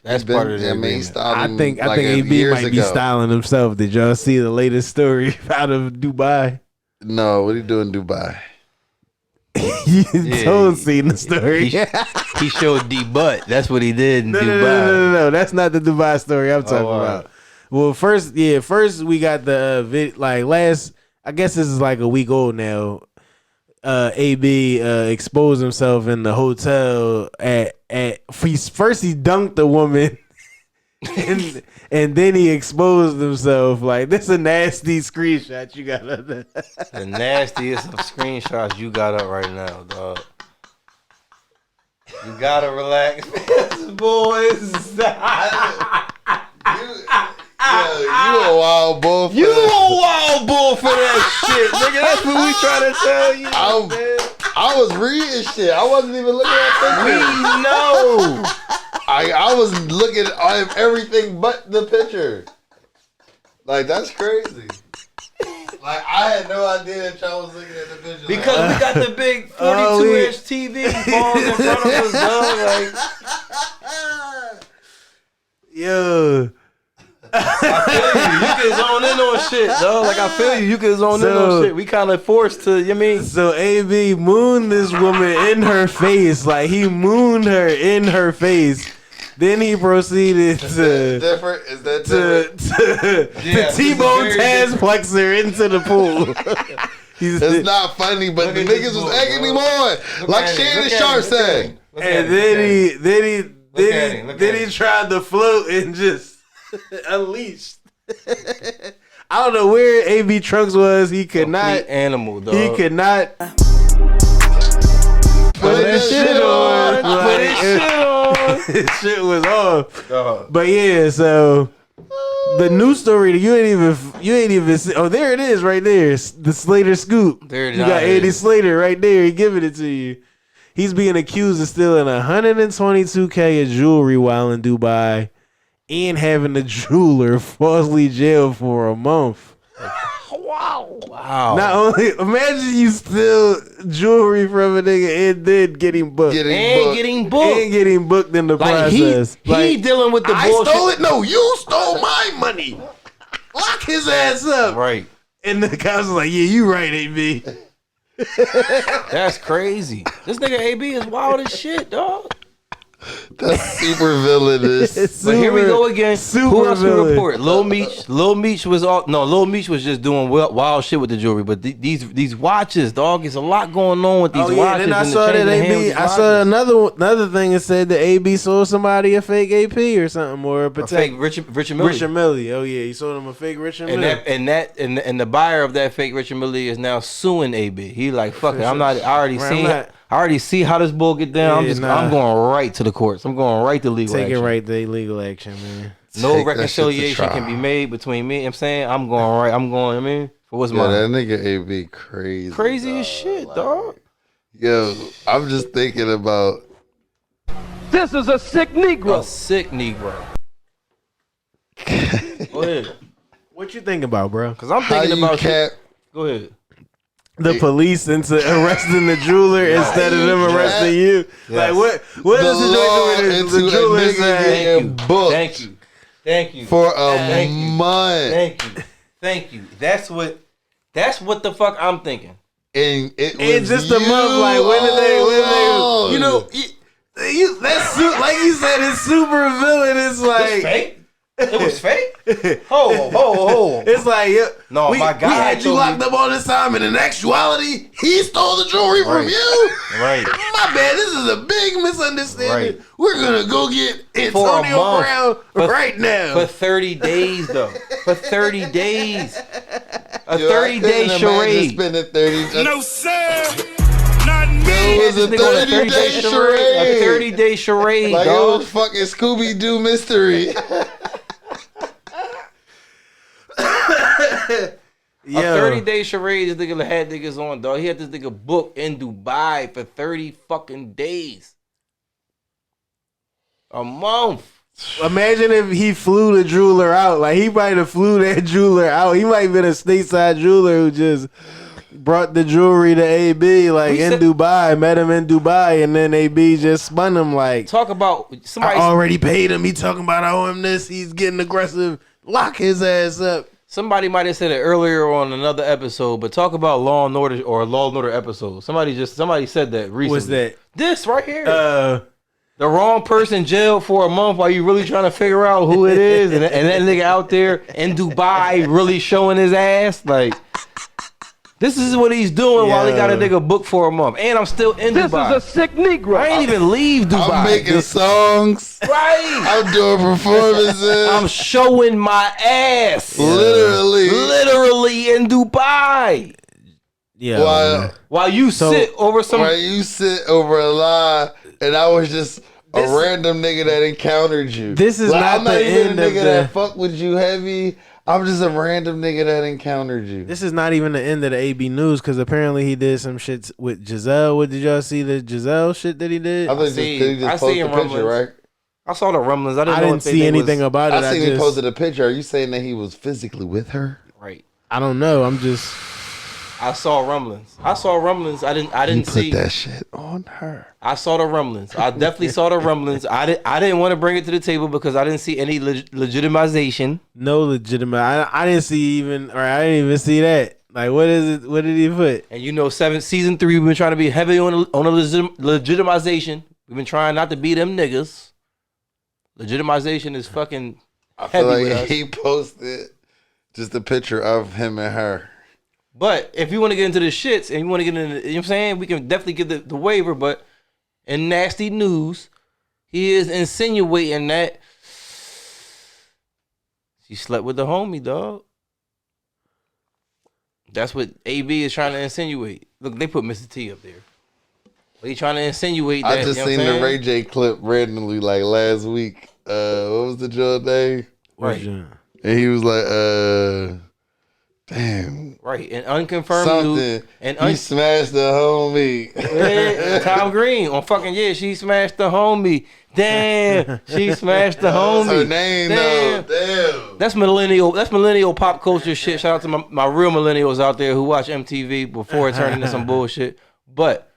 That's part of the agreement. I think AB might be styling himself. Did y'all see the latest story out of Dubai? No, what he doing in Dubai? You don't see the story. He showed D butt. That's what he did in Dubai. No. That's not the Dubai story I'm talking about. Well, first we got the last. I guess this is like a week old now. AB exposed himself in the hotel at first he dunked the woman. And then he exposed himself. Like, this is a nasty screenshot you got up there. The nastiest of screenshots you got up right now, dog. You gotta relax, boys. You a wild bull. You a wild bull for that shit, nigga. That's what we trying to tell you. I was reading shit. I wasn't even looking at pictures. We know. I was looking at everything but the picture. Like, that's crazy. Like, I had no idea that y'all was looking at the picture. Because we got the big 42-inch TV balls in front of us, dog. Like, yo. I feel you can zone in on shit, dog. Like, I feel you can zone in on shit. We kind of forced to, you mean? So AB mooned this woman in her face. Like, he mooned her in her face. Then he proceeded to T-bone Taz Plexer into the pool. It's not funny, but the niggas was egging him on, like Shannon Sharp said. And then he tried to float and just unleashed. I don't know where AB Trunks was. He could not. Animal, dog. He could not. Put his shit on. Put his shit on. His shit was off. But yeah, so The news story, you ain't even see. Oh, there it is right there. The Slater scoop. There it is. You got Andy Slater right there. He giving it to you. He's being accused of stealing $122K of jewelry while in Dubai and having the jeweler falsely jailed for a month. Wow. Not only, imagine you steal jewelry from a nigga and then getting booked. Getting booked in the process. He dealing with the bullshit. I stole it? No, you stole my money. Lock his ass up. Right. And the cops was like, yeah, you right, AB. That's crazy. This nigga AB is wild as shit, dog. That's super villainous. But here we go again. Who else we villain. report? Lil Meech was Lil Meech was just doing wild shit with the jewelry. But these watches, dog, there's a lot going on with these watches. Then I saw that AB. I saw another thing that said that AB sold somebody a fake AP or something, or a fake Richard Mille. Richard Mille. Oh yeah, he sold him a fake Richard Mille. And the buyer of that fake Richard Mille is now suing AB. He like, fuck it. I already see how this bull get down. I'm going right to the courts. I'm going right to legal action. Taking right to legal action, man. No reconciliation can be made between me. I'm saying I'm going right. I mean, for what's mine. That nigga AB crazy. Crazy dog. as shit, dog. Yo, I'm just thinking about. This is a sick Negro. A sick Negro. Go ahead. What you think about, bro? Because I'm thinking about shit. Go ahead. The police into arresting the jeweler instead of them arresting you. Yes. Like what is the into jeweler saying? Thank you for a month. Thank you. That's what the fuck I'm thinking. And it was just a month. Like when did they? You know, that's like you said. It's super villain. It's like fake. It was fake? Ho. It's like, no, my guy we had you locked up all this time, and in actuality, he stole the jewelry from you? Right. My bad, this is a big misunderstanding. Right. We're going to go get Antonio Brown right now. For 30 days, though. For 30 days. A 30-day charade. Spending 30 No, sir. Not me. It was a 30-day charade. A 30-day charade, like dog. it was fucking Scooby-Doo mystery. A 30-day charade, this nigga had niggas on, dog. He had this nigga booked in Dubai for 30 fucking days. A month. Imagine if he flew the jeweler out. Like, he might have flew that jeweler out. He might have been a stateside jeweler who just brought the jewelry to AB, like, Dubai, met him in Dubai, and then AB just spun him like, talk about somebody. I already paid him. He talking about I owe him this. He's getting aggressive. Lock his ass up. Somebody might have said it earlier on another episode, but talk about Law and Order or Law and Order episode. Somebody said that recently. What's that? This right here. The wrong person jailed for a month while you really trying to figure out who it is, and that nigga out there in Dubai really showing his ass. Like, this is what he's doing while he got a nigga booked for a month, and I'm still in Dubai. This is a sick Negro. I ain't even leave Dubai. I'm making songs. Right. I'm doing performances. I'm showing my ass. Literally in Dubai. Yeah. While you sit over a lie, and I was just a random nigga that encountered you. This is I'm not the even end a of nigga that fuck with you heavy. I'm just a random nigga that encountered you. This is not even the end of the AB news, because apparently he did some shit with Giselle. What did y'all see the Giselle shit that he did? I think he just posted a picture, right? I saw the rumblings. I didn't see anything about it. I seen he posted a picture. Are you saying that he was physically with her? Right. I don't know. I saw rumblings. I didn't see that shit on her. I saw the rumblings. I definitely saw the rumblings. I didn't want to bring it to the table because I didn't see any legitimization. No legitimate. I didn't even see that. Like, what is it? What did he put? And you know, season 3, we've been trying to be heavy on a legitimization. We've been trying not to be them niggas. Legitimization is fucking heavy with us. He posted just a picture of him and her. But if you want to get into the shits and you want to get into, you know what I'm saying, we can definitely get the waiver. But in nasty news, he is insinuating that she slept with the homie, dog. That's what AB is trying to insinuate. Look, they put Mr. T up there. But he trying to insinuate that. I just seen the Ray J clip randomly like last week. What was the Jawn name? Right. And he was like, damn. Right, and unconfirmed Something. news. And He smashed the homie. Tom Green on fucking she smashed the homie. Damn, she smashed the homie. That's her name though. Damn. That's millennial pop culture shit. Shout out to my real millennials out there who watch MTV before it turned into some bullshit. But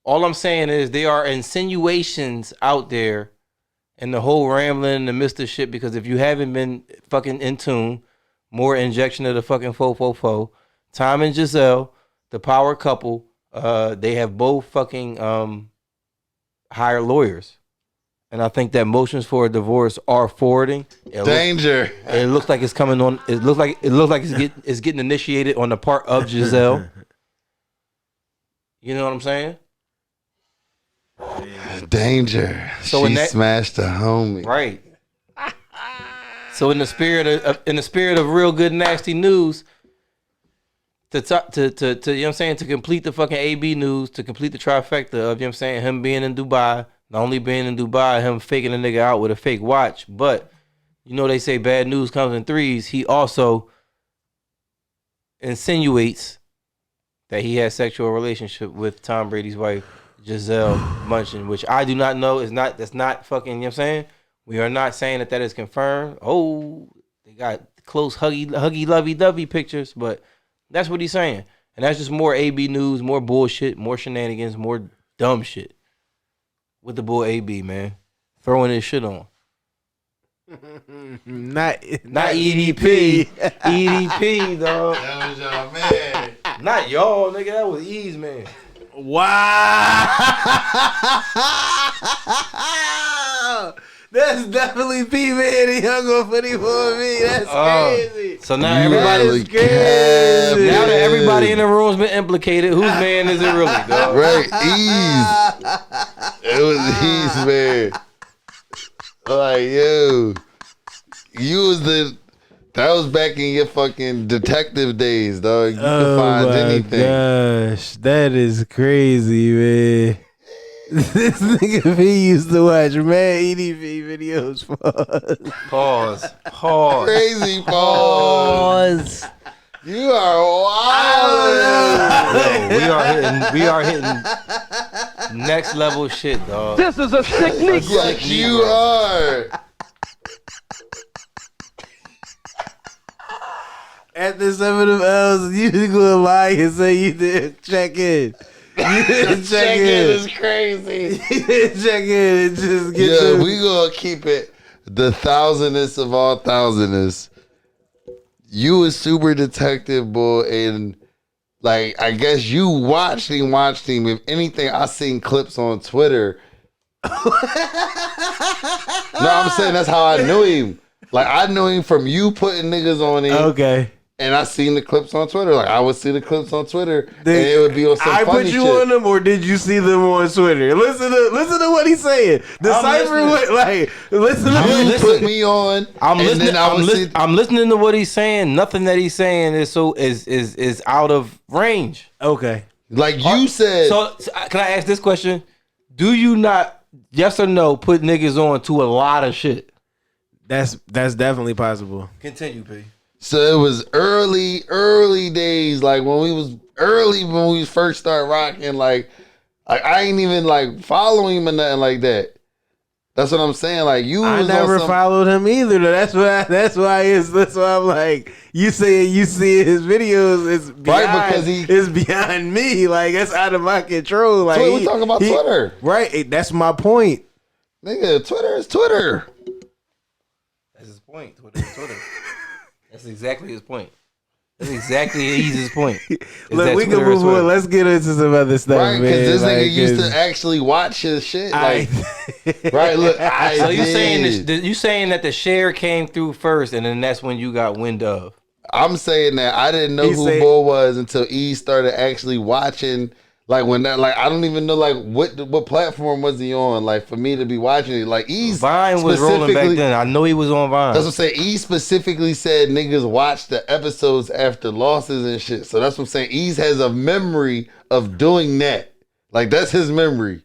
all I'm saying is there are insinuations out there and the whole rambling and the Mr. shit, because if you haven't been fucking in tune, more injection of the fucking fo. Tom and Giselle, the power couple, they have both fucking hired lawyers. And I think that motions for a divorce are forwarding. Danger. It looks like it's coming on. It looks like it's getting initiated on the part of Giselle. You know what I'm saying? Danger. So she smashed the homie. Right. So in the spirit of real good nasty news, to you know what I'm saying, to complete the fucking AB news, to complete the trifecta of, you know what I'm saying, him being in Dubai, not only being in Dubai, him faking a nigga out with a fake watch, but you know they say bad news comes in threes. He also insinuates that he had sexual relationship with Tom Brady's wife, Giselle Munchin, which I do not know that's not fucking, you know what I'm saying? We are not saying that is confirmed. Oh, they got close huggy lovey-dovey pictures, but that's what he's saying. And that's just more AB news, more bullshit, more shenanigans, more dumb shit. With the boy AB, man. Throwing his shit on. Not EDP. EDP, dog. That was y'all man. Not y'all, nigga. That was Ease, man. Wow. That's definitely P-Man. He hung on 54 me. That's crazy. So now You everybody's really capped. now that everybody in the room's been implicated, whose man is it really, dog? Right, Ease. It was Ease, man. Like, yo, that was back in your fucking detective days, dog. You could find anything. Gosh, that is crazy, man. This nigga P used to watch mad EDP videos. Pause. Crazy pause. You are wild. We are hitting next level shit, dog. This is a sick Negro. Like you are. After some of them L's, you gonna lie and say you didn't check in. You didn't check in. It's crazy. You didn't check in and just get Yeah, we gonna keep it the thousandest of all thousandest. You a super detective, boy, and like I guess you watched him. If anything, I seen clips on Twitter. No, I'm saying that's how I knew him. Like I knew him from you putting niggas on him. Okay. And I seen the clips on Twitter. Like I would see the clips on Twitter, and it would be on some I funny put you shit. on them, or did you see them on Twitter? Listen to what he's saying. Decipher what, like, listen to You what put me on. I'm and listening. then I'm listening to what he's saying. Nothing that he's saying is is out of range. Okay. Like you said. So can I ask this question? Do you not, yes or no, put niggas on to a lot of shit? That's definitely possible. Continue, P. So it was early days, like when we first started rocking, like I ain't even like following him or nothing like that. That's what I'm saying. Like you, I was never on some, followed him either. That's why I'm like, you see his videos. It's beyond, Right, because it's beyond me. Like that's out of my control. Like we talking about Twitter, right? That's my point. nigga. Twitter is Twitter. That's his point. Twitter is Twitter. That's exactly his point. That's exactly his point. Look, we can move on. Let's get into some other stuff, Right, man. because this Like, nigga used to actually watch his shit. Like, right, look. So you saying that the share came through first, and then that's when you got wind of? I'm saying that I didn't know who Bull was until E started actually watching. Like when that, like I don't even know like what platform was he on? Like for me to be watching it, like E Vine was rolling back then. I know he was on Vine. That's what I'm saying. E specifically said niggas watch the episodes after losses and shit. So that's what I'm saying. E has a memory of doing that. Like that's his memory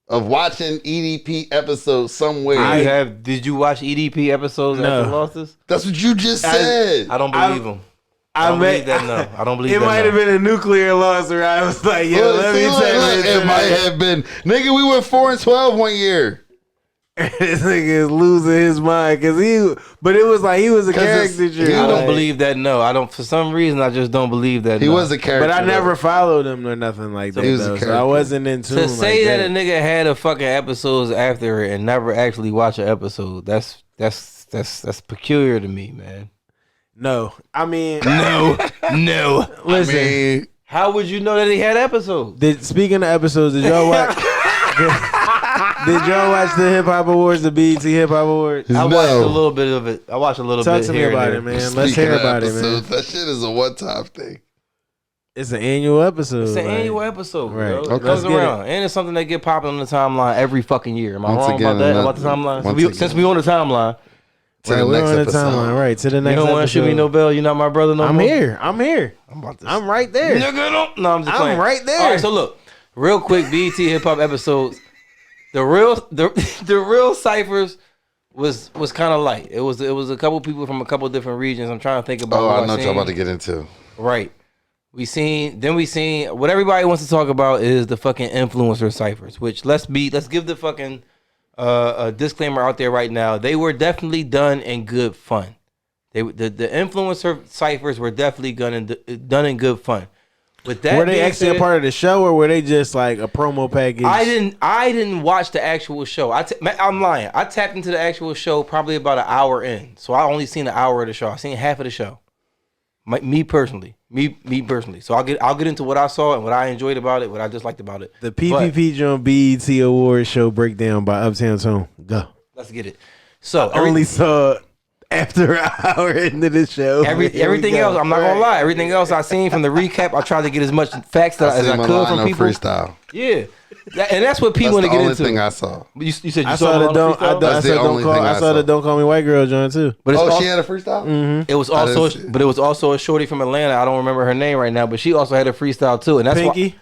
of watching EDP episodes somewhere. Did you watch EDP episodes after losses? That's what you just said. I don't believe him. I don't believe that. No, I don't believe that. It might have been a nuclear loss where I was like, yo, let me tell you. It might have been. Nigga, we went 4-12 one year. This nigga is losing his mind but it was like he was a caricature. I don't believe that. No, I don't. For some reason, I just don't believe that. He was a character, but I never followed him or nothing like that. So I wasn't in tune. To say that a nigga had a fucking episodes after it and never actually watch an episode, that's peculiar to me, man. No, I mean, no. Listen, how would you know that he had episodes? Speaking of episodes, did y'all watch? Did y'all watch the Hip Hop Awards, the BET Hip Hop Awards? I watched a little bit of it. Talk to me about it, man. Let's hear about it, man. That shit is a one-time thing. It's an annual episode. It's an annual episode, right? Bro. It goes around, and it's something that get popping on the timeline every fucking year. Am I wrong about that? About the timeline? Since we on the timeline. To the next episode. Right, to the next episode. You don't want to shoot me no bell. You're not my brother no more. I'm here. I'm right there. Nigga, no, I'm just playing. I'm right there. All right, so look, real quick, BET Hip Hop episodes. The real ciphers was kind of light. It was a couple people from a couple different regions. I'm trying to think about. Oh, I know what you're about to get into. Right. We seen what everybody wants to talk about is the fucking influencer ciphers. Which let's give the fucking a disclaimer out there right now. They were definitely done in good fun. The influencer ciphers were definitely done in good fun. With that, were they actually a part of the show, or were they just like a promo package? I didn't watch the actual show. I'm lying. I tapped into the actual show probably about an hour in, so I only seen an hour of the show. I seen half of the show. Me personally. So I'll get into what I saw and what I enjoyed about it, what I disliked about it. The PPP John BET Awards show breakdown by Uptown Tone. Go. Let's get it. So I only saw after an hour into the show. Everything else, I'm not gonna lie. Everything else I seen from the recap, I tried to get as much facts as I could from people. Freestyle. Yeah, and that's what people want to get into. That's the only thing I saw. You said I saw the don't. I saw the Don't Call Me White Girl joint too. But she had a freestyle. Mm-hmm. It was also a shorty from Atlanta. I don't remember her name right now, but she also had a freestyle too, and that's Pinky.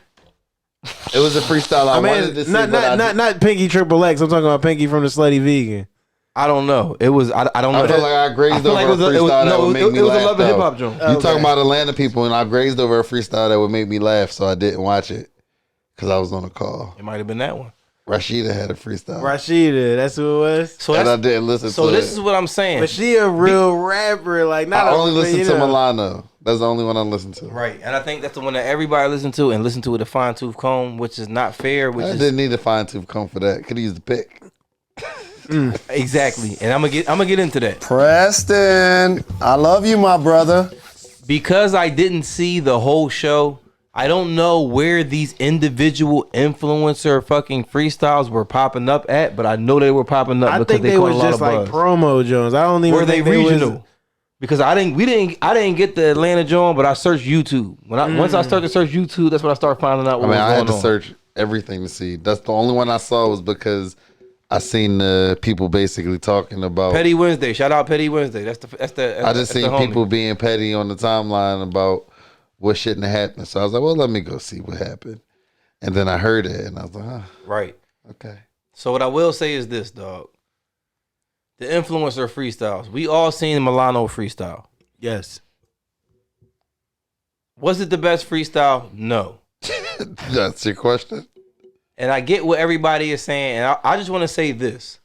It was a freestyle. I wanted to see, not Pinky Triple X. I'm talking about Pinky from the Slutty Vegan. I don't know. It was. I don't know. I feel like I grazed over a freestyle that would make me laugh. It was a Love and Hip Hop joint. You talking about Atlanta people, and I grazed over a freestyle that would make me laugh, so I didn't watch it because I was on a call. It might have been that one. Rashida had a freestyle. Rashida, that's who it was. So and I didn't listen to it. So this is what I'm saying. But she a real rapper, like not. I only listen to Milano. That's the only one I listen to. Right, and I think that's the one that everybody listened to and listened to with a fine tooth comb, which is not fair. Didn't need a fine tooth comb for that. Could have used the pick. Exactly, and I'm gonna get into that. Preston, I love you, my brother. Because I didn't see the whole show, I don't know where these individual influencer fucking freestyles were popping up at, but I know they were popping up. I because think they was just like promo Jones. I don't even. Were they regional? Because I didn't get the Atlanta Jawn, but I searched YouTube. Once I started to search YouTube, that's when I started finding out what was going on. I had to search everything to see. That's the only one I saw was because I seen the people basically talking about Petty Wednesday. Shout out Petty Wednesday. I just seen people being petty on the timeline about what shouldn't have happened. So I was like, well, let me go see what happened. And then I heard it, and I was like, right. Okay. So what I will say is this, dog. The influencer freestyles. We all seen Milano freestyle. Yes. Was it the best freestyle? No. That's your question? And I get what everybody is saying. And I just want to say this.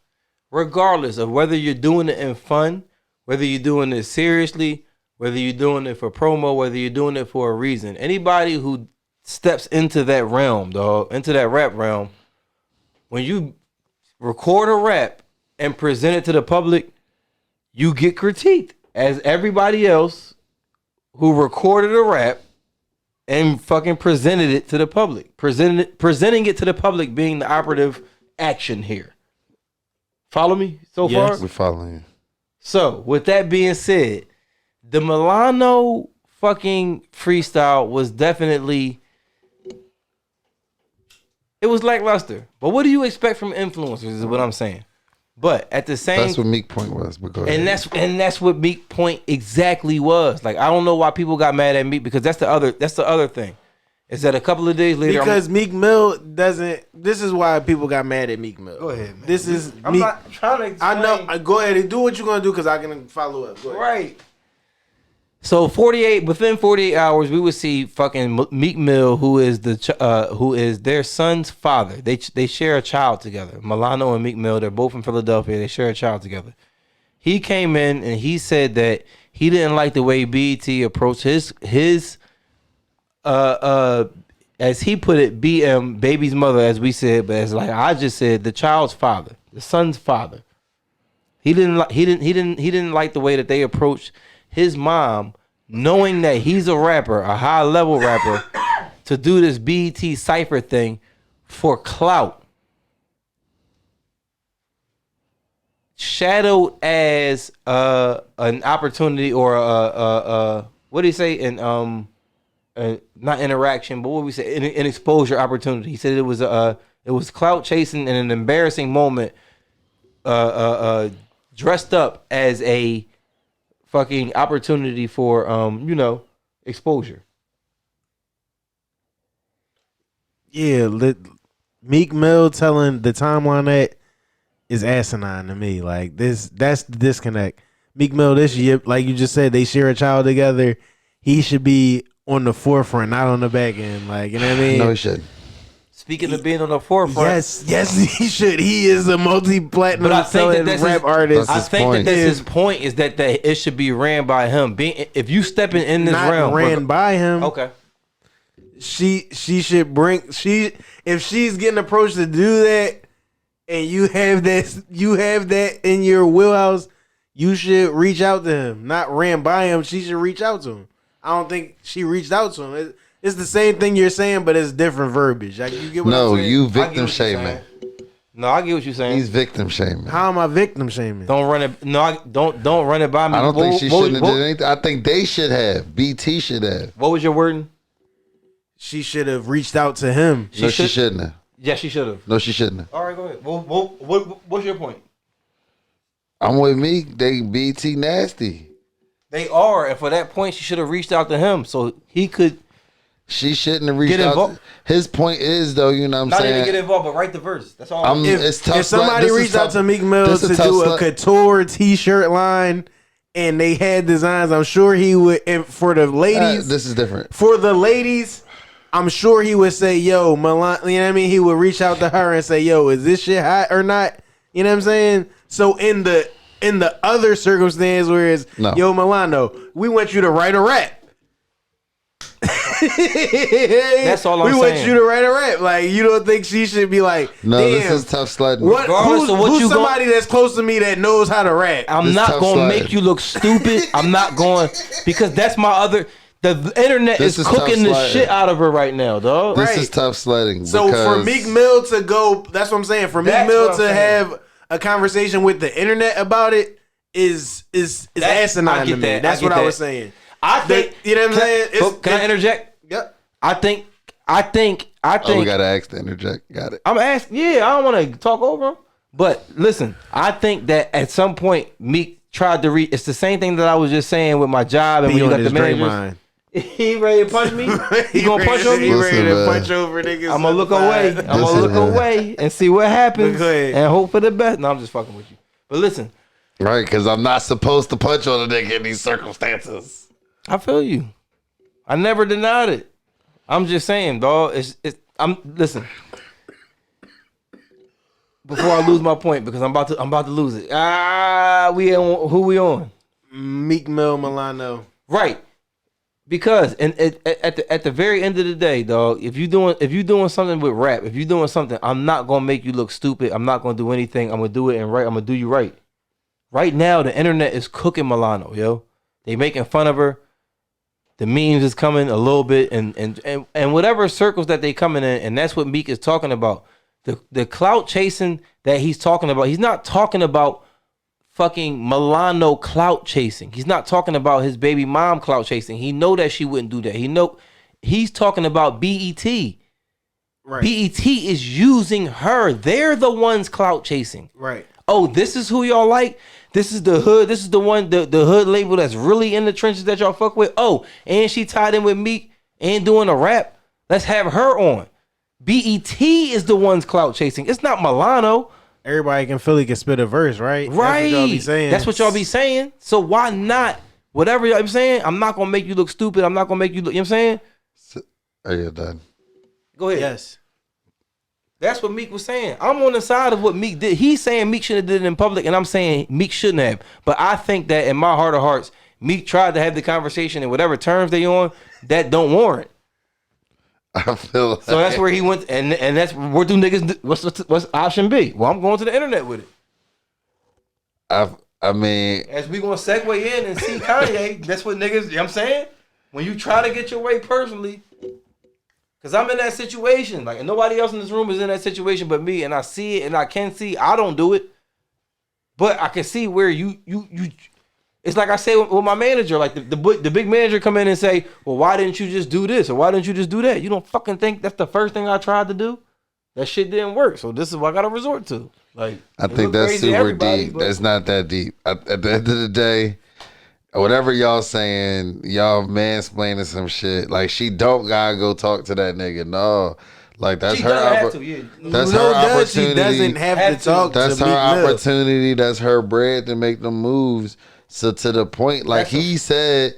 Regardless of whether you're doing it in fun, whether you're doing it seriously, whether you're doing it for promo, whether you're doing it for a reason. Anybody who steps into that realm, dog, into that rap realm, when you record a rap and present it to the public, you get critiqued as everybody else who recorded a rap and fucking presented it to the public. Presenting it to the public being the operative action here. Follow me so far? We're following you. So, with that being said, the Milano fucking freestyle was definitely, it was lackluster. But what do you expect from influencers is what I'm saying. But at the same, that's what Meek Point was. And that's what Meek Point exactly was. Like, I don't know why people got mad at Meek, because that's the other thing. Is that a couple of days later? Because Meek Mill doesn't. This is why people got mad at Meek Mill. Go ahead, man. This is. I'm not trying to explain. I know. Go ahead and do what you're gonna do because I can follow up. Go ahead. Right. So within 48 hours, we would see fucking Meek Mill, who is their son's father. They share a child together. Milano and Meek Mill, they're both in Philadelphia. They share a child together. He came in and he said that he didn't like the way BET approached his as he put it, BM, baby's mother, as we said, but as like I just said, the child's father, the son's father. He didn't like the way that they approached his mom, knowing that he's a rapper, a high level rapper, to do this BET cypher thing for clout. Shadowed as an opportunity or what do you say? Not interaction, but what we say, an exposure opportunity. He said it was clout chasing in an embarrassing moment, dressed up as a fucking opportunity for exposure. Yeah, Meek Mill telling the timeline that is asinine to me. Like that's the disconnect. Meek Mill, like you just said, they share a child together. He should be on the forefront, not on the back end. Like, you know what I mean? No, he shouldn't. Speaking of being on the forefront, yes, he should. He is a multi-platinum selling rap artist. I think that's his point. Is that it should be ran by him. If you stepping in this not realm, ran by him. Okay. She should if she's getting approached to do that, and you have that in your wheelhouse, you should reach out to him. Not ran by him. She should reach out to him. I don't think she reached out to him. It's the same thing you're saying, but it's different verbiage. Like, you get what I'm saying? You victim shaming. No, I get what you're saying. He's victim shaming. How am I victim shaming? Don't run it. No, don't run it by me. I don't think she shouldn't have did anything. I think they should have. BT should have. What was your wording? She should have reached out to him. She shouldn't have. Yeah, she should have. No, she shouldn't have. All right, go ahead. What's your point? I'm with me. They BT nasty. They are, and for that point, she should have reached out to him so he could. She shouldn't have reached get involved. out. His point is, though, you know what I'm Not saying? even get involved, but write the verse. That's all. It's tough. If somebody reached out to Meek Mill to do a couture t-shirt line and they had designs, I'm sure he would. And for the ladies, this is different. For the ladies, I'm sure he would say, "Yo, Milan," you know what I mean? He would reach out to her and say, "Yo, is this shit hot or not?" You know what I'm saying? So in the other circumstance where it's, "Yo, Milano, we want you to write a rap." That's all I'm saying. We want you to write a rap. Like, you don't think she should be like, no, damn, this is tough sledding. Who's somebody that's close to me that knows how to rap? I'm not going to make you look stupid. I'm not going, because that's my other. The internet is cooking the shit out of her right now, dog. This is tough sledding. So for Meek Mill to go, that's what I'm saying. For Meek Mill to have a conversation with the internet about it is asinine to me. That's what I was saying. I think, you know what I'm saying? Can I interject? Yep. I think. Oh, we gotta ask to interject. Got it. I'm asking. Yeah, I don't want to talk over him, but listen, I think that at some point Meek tried to read. It's the same thing that I was just saying with my job and when you got the managers. He ready to punch me? He gonna punch over me? He ready to punch over niggas. I'm gonna look away. I'm gonna look away and see what happens and hope for the best. No, I'm just fucking with you. But listen, right? Because I'm not supposed to punch on a nigga in these circumstances. I feel you. I never denied it. I'm just saying, dog. Listen. Before I lose my point, because I'm about to lose it. Who we on? Meek Mill Milano. Right. Because at the very end of the day, dog, if you doing something with rap, if you doing something, I'm not gonna make you look stupid. I'm not gonna do anything. I'm gonna do it and right. I'm gonna do you right. Right now, the internet is cooking Milano, yo. They making fun of her. The memes is coming a little bit, and whatever circles that they coming in, and that's what Meek is talking about. The clout chasing that he's talking about. He's not talking about fucking Milano clout chasing. He's not talking about his baby mom clout chasing. He know that she wouldn't do that. He's talking about BET. Right. BET is using her. They're the ones clout chasing. Right. Oh, this is who y'all like. This is the hood. This is the one, the hood label that's really in the trenches that y'all fuck with. Oh, and she tied in with Meek and doing a rap. Let's have her on. BET is the ones clout chasing. It's not Milano. Everybody in Philly can spit a verse, right? Right. That's what y'all be saying. That's what y'all be saying. So why not? Whatever I'm saying, I'm not gonna make you look stupid. I'm not gonna make you look, you know what I'm saying? Are you done? Go ahead. Yes. That's what Meek was saying. I'm on the side of what Meek did. He's saying Meek shouldn't have did it in public, and I'm saying Meek shouldn't have. But I think that in my heart of hearts, Meek tried to have the conversation in whatever terms they on that don't warrant. I feel like, So that's where he went, and that's where do niggas. What's option B? Well, I'm going to the internet with it. I mean, As we gonna segue in and see Kanye, that's what niggas. You know what I'm saying, when you try to get your way personally. Cause I'm in that situation, like, and nobody else in this room is in that situation but me, and I see it, and I can see. I don't do it, but I can see where you. It's like I say with my manager, like the big manager come in and say, "Well, why didn't you just do this or why didn't you just do that?" You don't fucking think that's the first thing I tried to do? That shit didn't work, so this is what I got to resort to. Like, I think that's super deep. But That's not that deep. At the end of the day, whatever y'all saying, y'all mansplaining some shit. Like, she don't gotta go talk to that nigga. No, like that's she her. doesn't have to, yeah. That's No, her does she opportunity. doesn't have to talk That's to her Meek Mill. opportunity. That's her bread to make the moves. So to the point, like he said,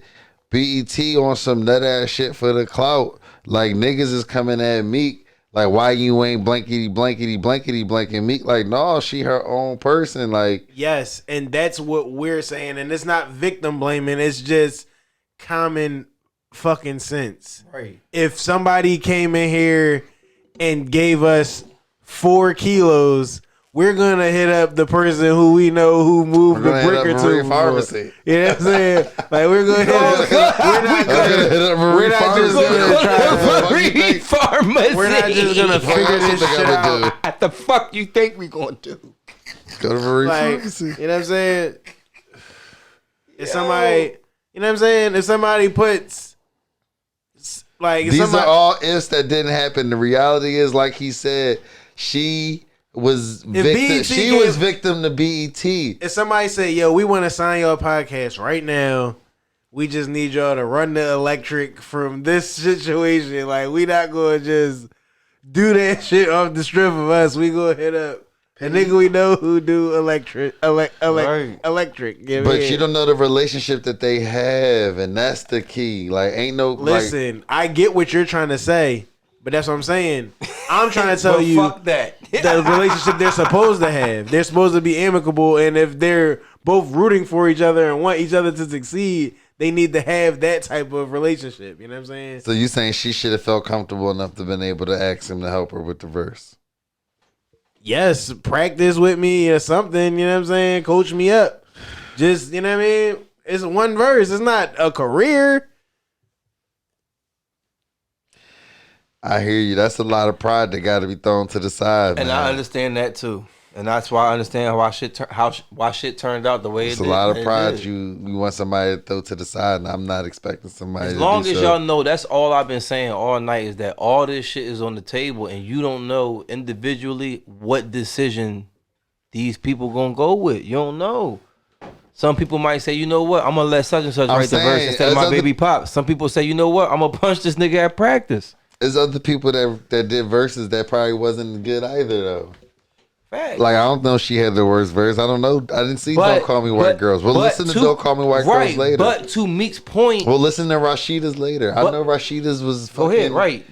BET on some nut ass shit for the clout. Like, niggas is coming at Meek. Like, why you ain't blankety blanking Meek? Like, no, she her own person. Like, Yes, and that's what we're saying, and it's not victim blaming. It's just common fucking sense. Right. If somebody came in here and gave us 4 kilos, we're gonna hit up the person who we know who moved the We're gonna hit brick or up two. Veree before. Pharmacy. You know what I'm saying? Like, we're gonna hit up. We're not just gonna try to. Veree Pharmacy. We're not just gonna figure this shit out. What the fuck you think we gonna do? Go to Veree Like, Pharmacy. you know what I'm saying? If somebody, you know what I'm saying? If somebody puts, like, if These somebody, are all ifs that didn't happen. The reality is, like he said, she was victim. BET She gave- was victim to BET. if somebody say, yo, we want to sign your podcast right now, we just need y'all to run the electric from this situation. Like, we not going to just do that shit off the strip of us. We going to hit up a nigga we know who do electric. Right. Yeah, But man. you don't know the relationship that they have, and that's the key. Like, ain't no Listen, I get what you're trying to say, but that's what I'm saying. I'm trying to tell But you fuck that. the relationship they're supposed to have. They're supposed to be amicable, and if they're both rooting for each other and want each other to succeed, they need to have that type of relationship. You know what I'm saying? So you saying she should have felt comfortable enough to been able to ask him to help her with the verse? Yes, practice with me or something. You know what I'm saying? Coach me up. Just, you know what I mean? It's one verse. It's not a career. I hear you. That's a lot of pride that got to be thrown to the side. And man. I understand that too, and that's why I understand why shit turned out the way It's it a did. lot of It pride did. you want somebody to throw to the side, and I'm not expecting somebody. As to long do as so. y'all know, that's all I've been saying all night is that all this shit is on the table, and you don't know individually what decision these people gonna go with. You don't know. Some people might say, you know what, I'm gonna let such and such write the verse saying, instead of as my other- baby pop. Some people say, you know what, I'm gonna punch this nigga at practice. There's other people that did verses that probably wasn't good either though. Fact. Like, I don't know if she had the worst verse. I don't know. I didn't see But- Don't Call Me White but- Girls. We'll but listen to Don't Call Me White right, Girls later. But to Meek's point, We'll listen to Rashida's later. I But- know Rashida's was go fucking, ahead, right?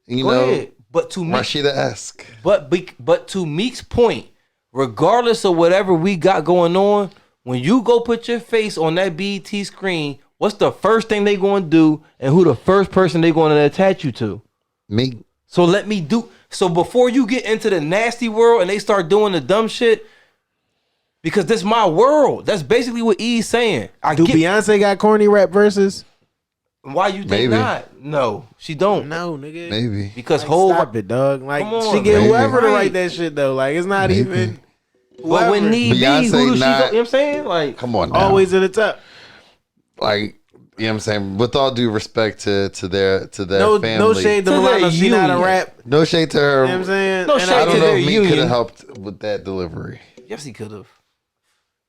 You Go know, ahead. But to Meek's Rashida-esque. But to Meek's point, regardless of whatever we got going on, when you go put your face on that BET screen, what's the first thing they going to do, and who the first person they going to attach you to? Me. So let me do. So before you get into the nasty world and they start doing the dumb shit, because this my world. That's basically what E's saying. Do Beyonce got corny rap verses? Why you think Maybe. not? No, she don't. No, nigga. Maybe. Because Like, whole. stop it, dog. Like, Come on, she get Maybe. whoever to Right. write that shit, though. Like, it's not Maybe. even. But when whoever. need be, Beyonce who do she? not- You know what I'm saying? Like, Come on now. Always at the top. Like, you know what I'm saying? With all due respect to their No, family. no shade to To Milano. their She not a union. rap. No shade to her. You know what I'm saying? No And shade I to don't know their if Meek could union. have helped with that delivery. yes, he could have.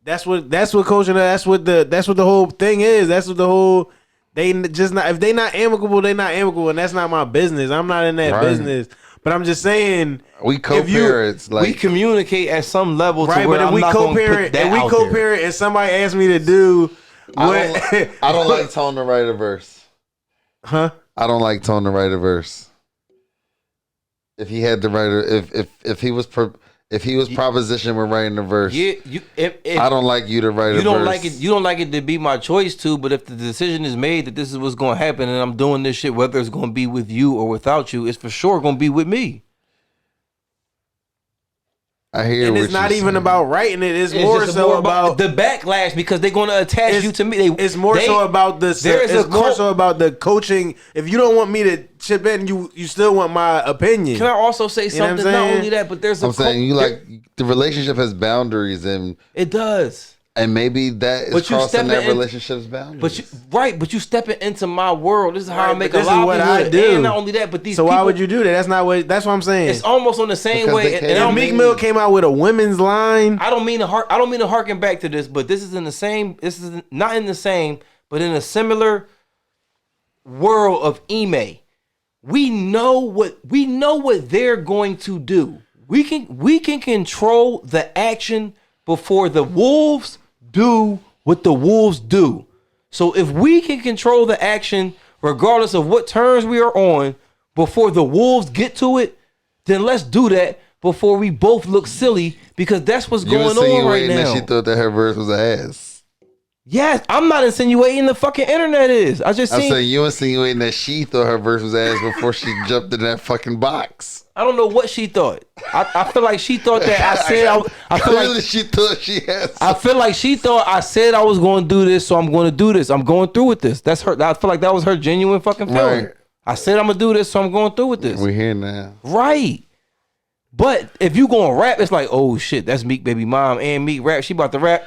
That's what coaching. That's what the whole thing is. That's what the whole They just not. If they not amicable, they not amicable, and that's not my business. I'm not in that Right. business. But I'm just saying, We co-parents. we Like, communicate at some level right? to where But if I'm we not gonna put co-parent, that if we out there. co-parent, and somebody asks me to do what, I don't like Tone to write a verse. huh? I don't like Tone to write a verse. If he had to write if he was propositioned with writing a verse, Yeah, if I don't like you to write a verse. you don't like it, you don't like it to be my choice too. But if the decision is made that this is what's going to happen, and I'm doing this shit, whether it's going to be with you or without you, it's for sure going to be with me. I hear And what it's not you're even saying. about writing it. It's It's more just so more about the backlash because they're going to attach you to me. It's more so about the. there is It's a more cult- so about the coaching. If you don't want me to chip in, you still want my opinion. Can I also say You know what I'm something? Not saying? only that, but there's a I'm saying you like the relationship has boundaries and it does. maybe that is But you crossing stepping that in- relationship's boundaries. But you stepping into my world. This is how Right, I make but a this is what livelihood. I do. And not only that, but these So people, why would you do that? That's not what. That's what I'm saying. It's almost on the same Because way. they And can't I don't If make mean Meek Mill came out with a women's line, I don't mean to harken back to this, but this is in the same. This is not in the same, but in a similar world of Ime. We know what they're going to do. We can control the action before the wolves do what the wolves do. So if we can control the action, regardless of what terms we are on, before the wolves get to it, then let's do that before we both look silly, because that's what's you going on right insinuating now. that she thought that her verse was ass. Yes, I'm not insinuating the fucking internet is. I just I'm seen. saying you insinuating that she thought her verse was ass before she jumped in that fucking box. I don't know what she thought. I feel like she thought that I said. I feel Clearly, like she thought she had. I feel like she thought I said I was going to do this, so I'm going to do this. I'm going through with this. That's her. I feel like that was her genuine fucking feeling. Right. I said I'm gonna do this, so I'm going through with this. We're here now. Right. But if you gonna rap, it's like, oh shit, that's Meek baby mom and Meek rap. She about to rap.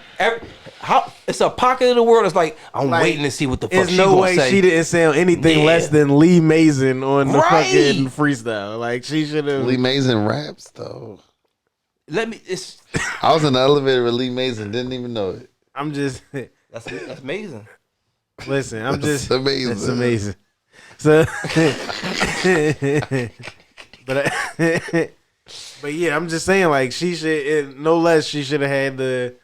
It's a pocket of the world. It's like I'm Like, waiting to see what the fuck there's she no gonna way say. she didn't sound anything Yeah. less than Lee Mason on the Right. fucking freestyle. Like she should have. Lee Mason raps though. Let me. It's I was in the elevator with Lee Mason, didn't even know it. I'm just that's amazing. listen. I'm That's just amazing. It's amazing. So, but yeah, I'm just saying, like she should, no less, she should have had the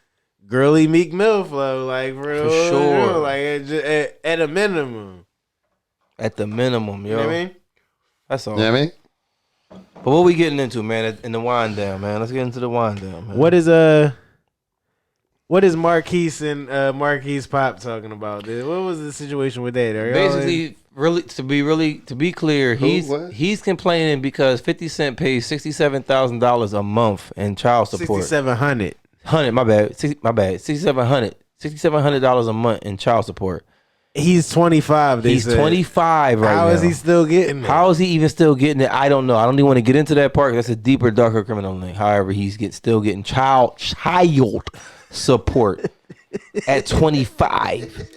girly Meek Mill flow, like for sure. like at a minimum. At the minimum, yo. You know what I mean? That's all. You know what I mean? But what we getting into, man? In the wind down, man. Let's get into the wind down, man. What is Marquise and Marquise Pop talking about? What was the situation with that? Are y'all Basically, to be clear, What? he's complaining because 50 Cent pays $67,000 a month in child support. $6,700. $6,700 a month in child support. He's 25. He's 25 right now. How is he still getting it? How is he even still getting it? I don't know. I don't even want to get into that part. That's a deeper, darker criminal thing. However, he's still getting child support at 25.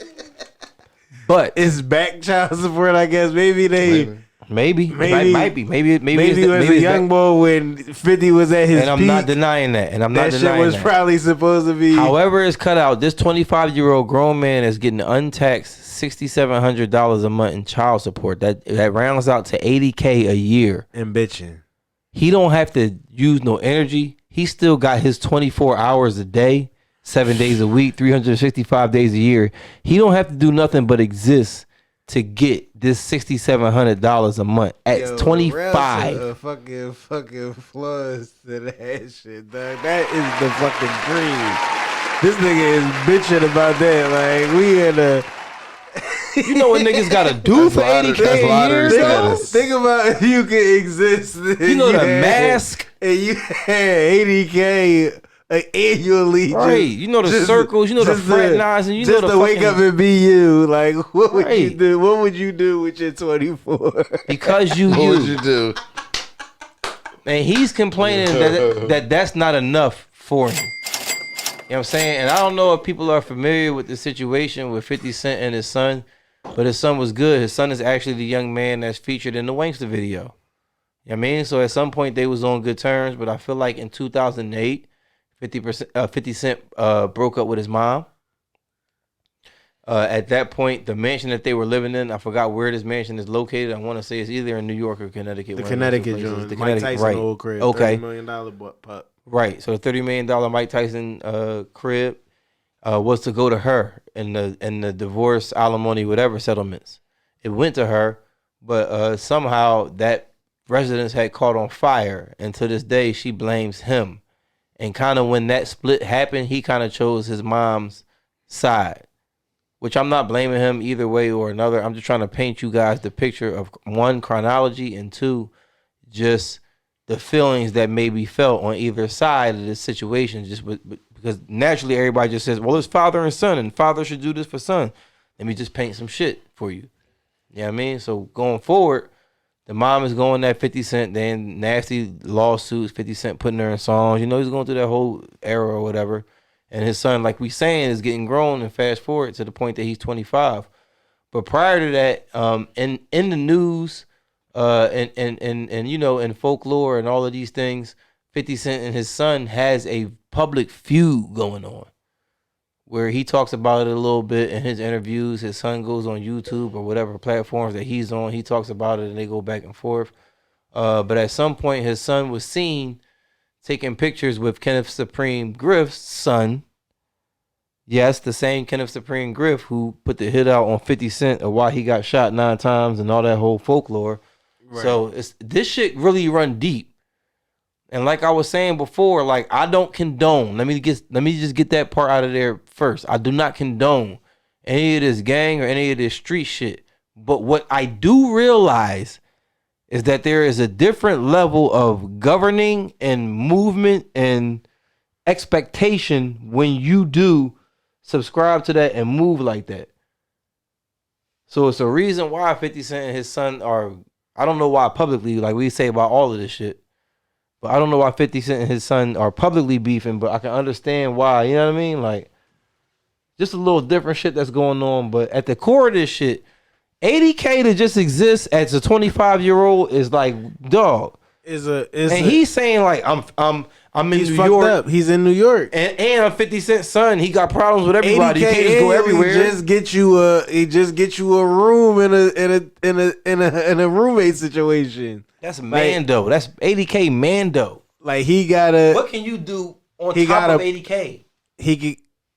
But It's back child support, I guess. Maybe they. maybe Maybe- it might be. Maybe Maybe he was a it's young back. boy when 50 was at his And I'm peak. not denying that. And I'm not That shit denying was that. probably supposed to be. However, it's cut out. This 25-year-old grown man is getting untaxed $6,700 a month in child support. That rounds out to $80K a year. and bitching. He don't have to use no energy. He still got his 24 hours a day, 7 days a week, 365 days a year. He don't have to do nothing but exist to get this $6,700 a month at 25. Fucking flaws to that shit, dog. That is the fucking dream. This nigga is bitching about that. Like, we in a. You know what niggas gotta do for That's 80K that's a year, lottery though? status. Think about if you could exist. You know the mask, And you had 80K annually. right? You know the circles, you know the just fraternize, and you know just the to wake up fucking, and be you. Like, what would you Right. do? What would you do with your 24? because you What would you you. do? And he's complaining that's not enough for him. You know what I'm saying? And I don't know if people are familiar with the situation with 50 Cent and his son, but his son was good. His son is actually the young man that's featured in the Wankster video. You know what I mean? So at some point they was on good terms, but I feel like in 2008, 50 Cent broke up with his mom. At that point, the mansion that they were living in, I forgot where this mansion is located. I want to say it's either in New York or Connecticut. The Connecticut joint. The Mike Connecticut, Tyson right. old crib. Okay. $30 million pup. Right. So the $30 million Mike Tyson crib was to go to her in the divorce, alimony, whatever settlements. It went to her, but somehow that residence had caught on fire, and to this day she blames him. And kind of when that split happened, he kind of chose his mom's side. Which I'm not blaming him either way or another. I'm just trying to paint you guys the picture of one, chronology, and two, just the feelings that may be felt on either side of this situation. Just because naturally everybody just says, well, it's father and son, and father should do this for son. Let me just paint some shit for you. You know what I mean? So going forward, the mom is going that 50 Cent, then nasty lawsuits, 50 Cent putting her in songs. You know, he's going through that whole era or whatever. And his son, like we saying, is getting grown, and fast forward to the point that he's 25. But prior to that, in the news, and you know, in folklore and all of these things, 50 Cent and his son has a public feud going on, where he talks about it a little bit in his interviews. His son goes on YouTube or whatever platforms that he's on. He talks about it, and they go back and forth. But at some point, his son was seen taking pictures with Kenneth Supreme Griff's son. Yes, the same Kenneth Supreme Griff who put the hit out on 50 Cent of why he got shot 9 times and all that whole folklore. Right. So this shit really run deep. And like I was saying before, like I don't condone. Let me just get that part out of there first. I do not condone any of this gang or any of this street shit. But what I do realize is that there is a different level of governing and movement and expectation when you do subscribe to that and move like that. So it's a reason why 50 Cent and his son are, I don't know why publicly, like we say about all of this shit, but I don't know why 50 Cent and his son are publicly beefing, but I can understand why, you know what I mean? Like, just a little different shit that's going on, but at the core of this shit, 80K to just exist as a 25-year-old is like, dog. He's saying like I'm in New York. Up. He's in New York, and I'm 50 Cent's son. He got problems with everybody. You can't just go everywhere. He just get you a room in a roommate situation. That's Mando. Like, that's 80K Mando. Like he gotta. What can you do on top of 80K?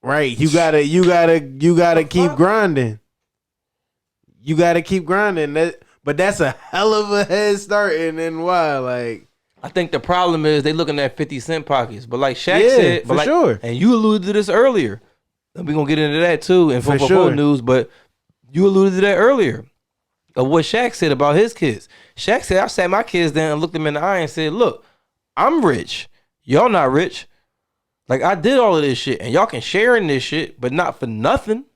Right. You gotta keep grinding. You gotta keep grinding. But that's a hell of a head start, and then why? Like, I think the problem is they looking at 50 Cent pockets. But like Shaq said, for sure. And you alluded to this earlier. And we're gonna get into that too in football news. But you alluded to that earlier of what Shaq said about his kids. Shaq said, I sat my kids down and looked them in the eye and said, look, I'm rich. Y'all not rich. Like I did all of this shit, and y'all can share in this shit, but not for nothing.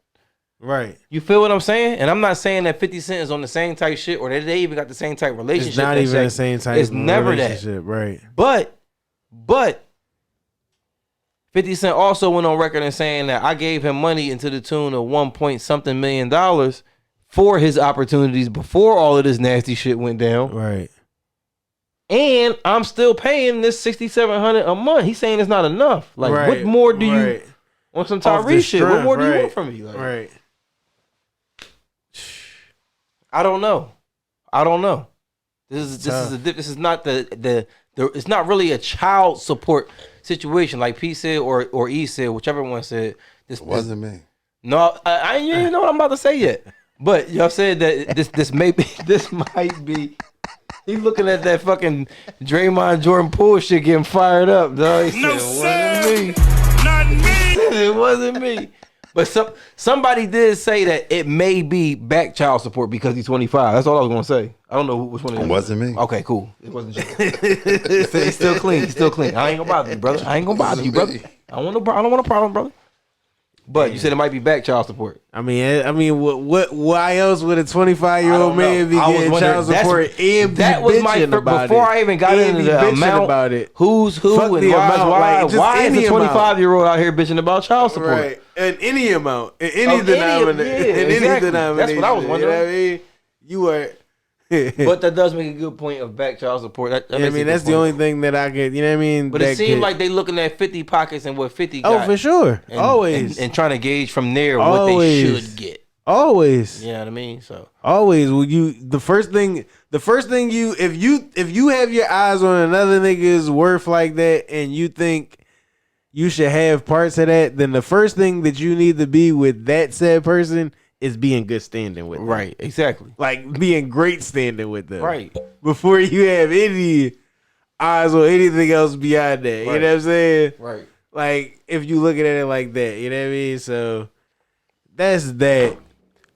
Right. You feel what I'm saying? And I'm not saying that 50 Cent is on the same type shit or that they even got the same type relationship. It's not even the same type it's never that. Right. But 50 Cent also went on record and saying that I gave him money into the tune of $1 million for his opportunities before all of this nasty shit went down. Right. And I'm still paying this $6,700 a month. He's saying it's not enough. Like, what more do you on some Tyrese shit? What more do you want from me? Like, right. I don't know. This is not the it's not really a child support situation like P said or E said, whichever one said. It wasn't me. No, I you ain't know what I'm about to say yet. But y'all said that this might be. He's looking at that fucking Draymond Jordan Poole shit getting fired up, dog. He No, said, sir. Not me. It wasn't me. But somebody did say that it may be back child support because he's 25. That's all I was gonna say. I don't know which one it is. It wasn't me. Okay, cool. It wasn't you. He's still clean. He's still clean. I ain't gonna bother you, brother. I ain't gonna bother you, brother. I don't want a problem, brother. But you said it might be back child support. I mean, what? Why else would a 25-year-old man be getting child support and be that was my about before it? I even got into the amount about it. Who's who Fuck and the amount, why like, why is a any 25-year-old out here bitching about child support? Right, in any amount, in any denomination, exactly. denomination. That's what I was wondering. You know what I mean? But that does make a good point of back child support. That I mean, that's the only thing that I could, you know what I mean? But it seemed like they looking at 50 pockets and what 50 got. Oh, for sure. Always. And trying to gauge from there what they should get. Always. You know what I mean? So always will you the first thing you if you have your eyes on another nigga's worth like that and you think you should have parts of that, then the first thing that you need to be with that said person is being good standing with them. Right, exactly. Like being great standing with them. Right. Before you have any eyes on anything else beyond that. Right. You know what I'm saying? Right. Like if you looking at it like that, you know what I mean? So that's that.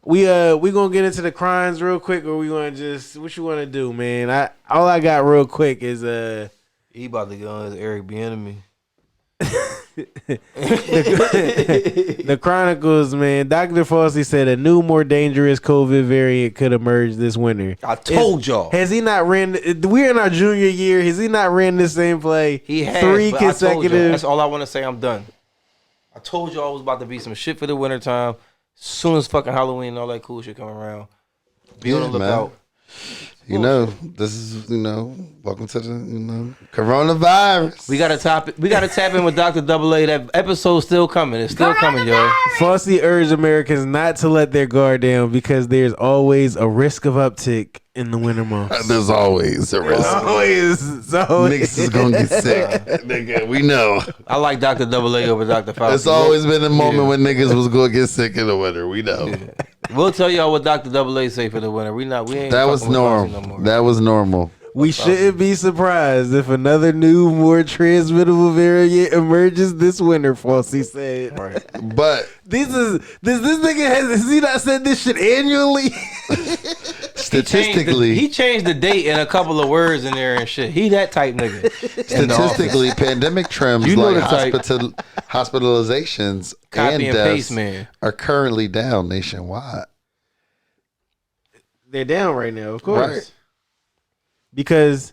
We gonna get into the crimes real quick, or we gonna just what you wanna do, man? All I got real quick is he about to go on his Eric Bieniemy. The Chronicles, man. Dr. Fauci said a new, more dangerous COVID variant could emerge this winter. I told y'all. Has he not ran? We're in our junior year. Has he not ran the same play? He has 3 consecutive. That's all I want to say. I'm done. I told y'all it was about to be some shit for the wintertime. Soon as fucking Halloween and all that cool shit come around, be on the lookout. You know, this is, welcome to the, coronavirus. We gotta tap in with Dr. AA. That episode's still coming. It's still coming, y'all. Fauci urged Americans not to let their guard down because there's always a risk of uptick in the winter months. There's always a risk. Niggas is gonna get sick. Nigga, we know. I like Dr. AA over Dr. Fauci. It's always been a moment when niggas was gonna get sick in the winter. We know. Yeah. We'll tell y'all what Dr. AA say for the winter. We ain't. That was normal. No, that was normal. We shouldn't be surprised if another new, more transmittable variant emerges this winter, Fauci said. Right. But this nigga has he not said this shit annually? Statistically, he changed the date and a couple of words in there and shit. He that type nigga. Statistically, pandemic trends like hospitalizations and deaths are currently down nationwide. They're down right now, of course. Right. Because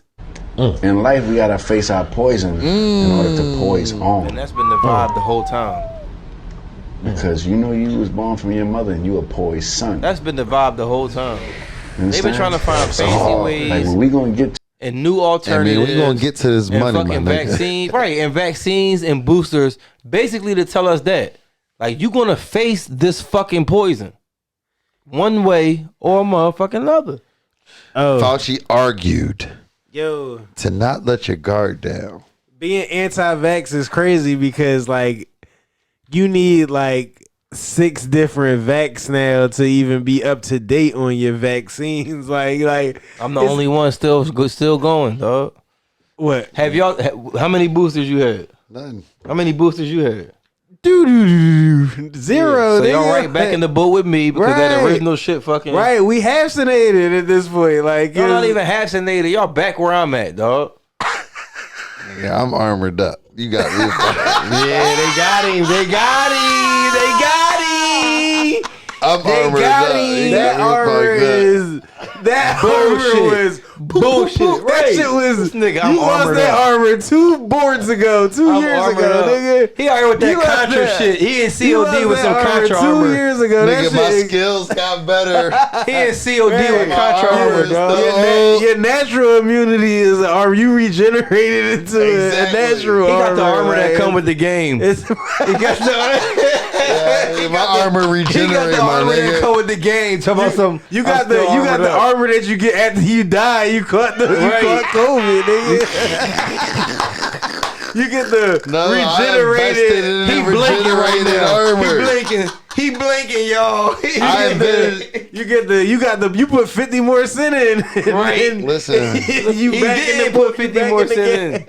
in life, we gotta face our poison in order to poise on. And that's been the vibe the whole time. Because you was born from your mother and you a poised son. That's been the vibe the whole time. They've been trying to find fancy ways. Like, we gonna get and new alternatives. We're gonna get to this money, fucking vaccines, right? And vaccines and boosters, basically to tell us that, like, you gonna face this fucking poison, one way or motherfucking another. Oh. Fauci argued, to not let your guard down. Being anti-vax is crazy because, like, you need like 6 different vax now to even be up to date on your vaccines. Like I'm the only one still going, dog. What have y'all? How many boosters you had? None. How many boosters you had? 0. So y'all right back in the boat with me because that original shit fucking right. We half-vaccinated at this point. Like y'all not even half-vaccinated. Y'all back where I'm at, dog. Yeah, I'm armored up. You got me. Yeah, they got him. I'm armored up. That armor was bullshit. Right. That shit was. Nigga, you lost that armor 2 boards ago, 2 years ago, nigga. He already with that Contra shit. He in COD with some Contra armor 2 years ago. Nigga, my skills got better. He in COD with Contra armor, dog. Your natural immunity is. Are you regenerated into a natural armor? He got the armor that come with the game. He got my armor regenerated, my nigga. Come with the game. Talk about some. You got the armor that you get after you die. You caught COVID, nigga. You get the regenerated. He blinking right now. Armor. He blinking, y'all. You put 50 more cent in. Right. Listen. He did put 50 more cent in.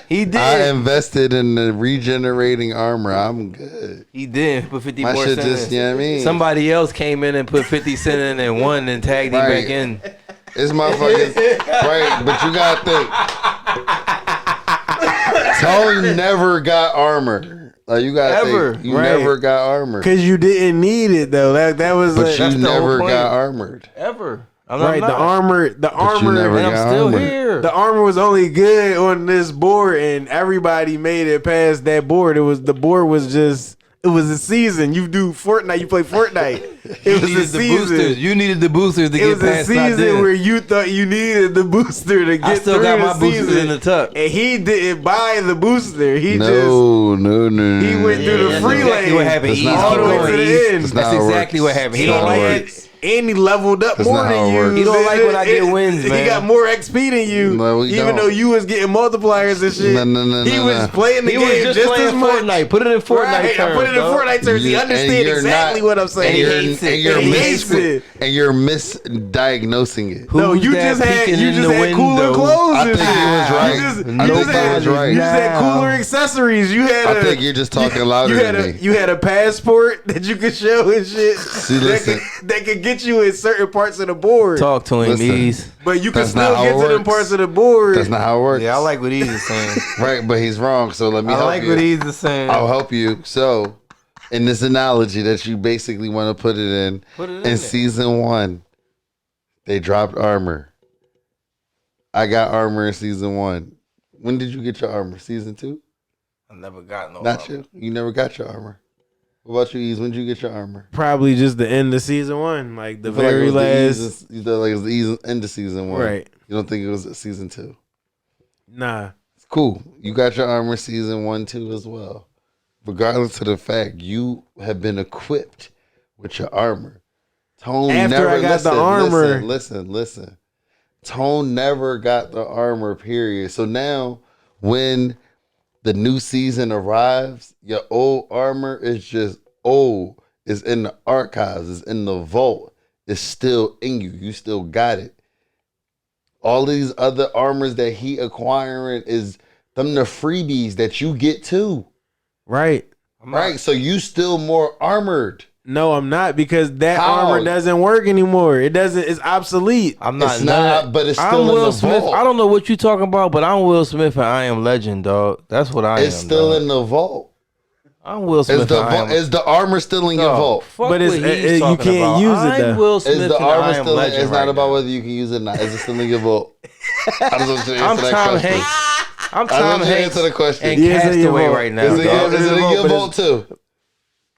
He did. I invested in the regenerating armor. I'm good. He did put 50 My more shit cent just, in. you know what I mean? Somebody else came in and put 50 cent in and won and tagged him back in. It's motherfuckers. Right, but you got to think. Tone never got armor. Like, you got to think. You never got armor. Because you didn't need it, though. That was. But you never got armored. Ever. Right, the armor, and I'm still here. The armor was only good on this board, and everybody made it past that board. The board was just It was a season. You do Fortnite. You play Fortnite. It was a season. You needed the boosters to It get was a past season where you thought you needed the booster to get still through got the my boosters season. in the tuck. And he didn't buy the booster. He No. he went through the free exactly lane. what happened. That's He's not all how the it way works. to the end. That's That's not how it exactly works. what happened. He That's don't not how it like works. it. And he leveled up That's more not how than it you. works. He don't like when I get wins, He man. got more XP than you. No, we even don't. though you was getting multipliers and shit. No, he was no. playing the He game was just playing as much. Fortnite. Put it in Fortnite Right, terms. I put it in dog. Fortnite terms. He And understands you're exactly not- what I'm saying. and he hates it. And you're And he hates it. and you're misdiagnosing it. No, Who's you that just had peeking in the cooler window? clothes. I and think shit. he was right. You just, I you think just he had, was right. You just had cooler accessories. You had. I think you're just talking louder you had than me. You had a passport that you could show and shit. See, that, listen. that could get you in certain parts of the board. Talk to him, Listen. Ease. But you can That's not still how get it to them works. parts of the board. That's not how it works. Yeah, I like what Ease is saying. Right, but he's wrong. So let me I help like you. what Ease is saying. I'll help you. So, in this analogy that you basically want to put it in there. season 1, they dropped armor. I got armor in season 1. When did you get your armor? Season 2? I never got no. Not you. You never got your armor. What about you, Ease? When did you get your armor? Probably just the end of season 1, like the You feel like it very was the last. Ease- you feel like it was the Ease end of season 1. Right. You don't think it was season 2? Nah. It's cool. You got your armor season 1, 2 as well. Regardless of the fact you have been equipped with your armor. Tone After never I got the armor. Listen. Tone never got the armor, period. So now when the new season arrives, your old armor is just old. It's in the archives. It's in the vault. It's still in you. You still got it. All these other armors that he acquiring is them the freebies that you get too. Right. Right. So you still more armored. No, I'm not, because that How? armor doesn't work anymore. It doesn't. It's obsolete. I'm not. It's not, but it's I'm still in Will the Smith. vault. I don't know what you talking about, but I'm Will Smith and I Am Legend, dog. That's what I am. It's still dog. in the vault. I'm Will Smith. Is the and I am. is the armor still in your Dog, vault? fuck But it's- what he's you talking can't about. use it, I'm though. Will Smith Is the and armor I Am still? Legend. It's not right about now. whether you can use it or not. Is it still in your vault? I just want you to I'm answer that Tom question. Hanks. I'm I Tom want you to Hanks answer the question. and Yeah, it's in your Castaway vault. right now. Is it, dog. is it in your but vault too?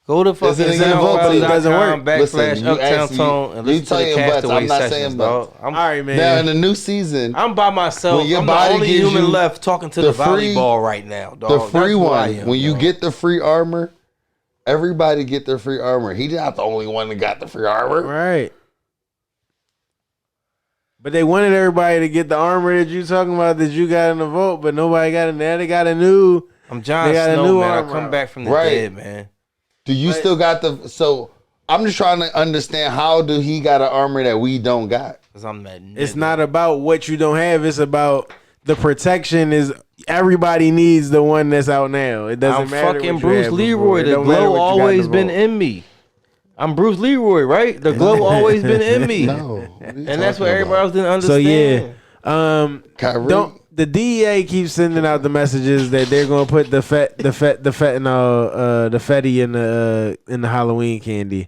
Go to Is fucking it in your vault, but it doesn't work. Listen, you Uptown ask- Tone and you listen to the talking butts. Castaway I'm not sessions, saying dog. butts. All right, man. Now in the new season, I'm by myself. When your I'm the body only gives human you left talking to the free- volleyball right now, dog. the free That's who I one, am, when you dog. get the free armor, everybody get their free armor. He's not the only one that got the free armor. Right. But they wanted everybody to get the armor that you talking about that you got in the vault, but nobody got in there. They got a new. I'm Jon They got a Snow, new man. I armor come out. back from the Right. dead, man. Do you still got the? So I'm just trying to understand, how do he got an armor that we don't got? Cause I'm that nigga. It's not about what you don't have. It's about the protection. Is everybody needs the one that's out now. It doesn't I'm matter. fucking what you Bruce had Leroy. before. It The don't matter glow what you got in always the been vault. in me. I'm Bruce Leroy, right? The glow always been in me. No, what are you And that's talking what everybody else about? didn't So understand. yeah, Kyrie? don't the DEA keeps sending out the messages that they're gonna put the fentanyl, the fetty in the Halloween candy.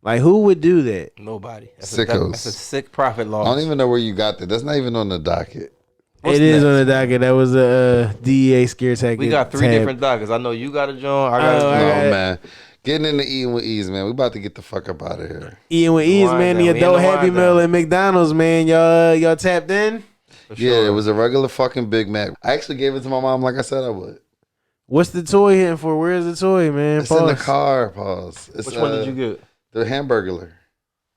Like, who would do that? Nobody. Sickos. That's a sick profit I loss. don't even know where you got that. That's not even on the docket. What's It is next? on the docket. That was a DEA scare tactic. We got 3 tab. different dockets. I know you got a John. I got Oh, a No, all John. right. man. Getting into eating with ease, man. We about to get the fuck up out of here. Eating with ease, Wind man. down. The We adult in the Happy wind Meal down. at McDonald's, man. Y'all tapped in. For Yeah, sure. it was a regular fucking Big Mac. I actually gave it to my mom like I said I would. What's the toy hitting for? Where's the toy, man? It's in the Pause. car. Pause. It's, Which one did you get? The Hamburglar.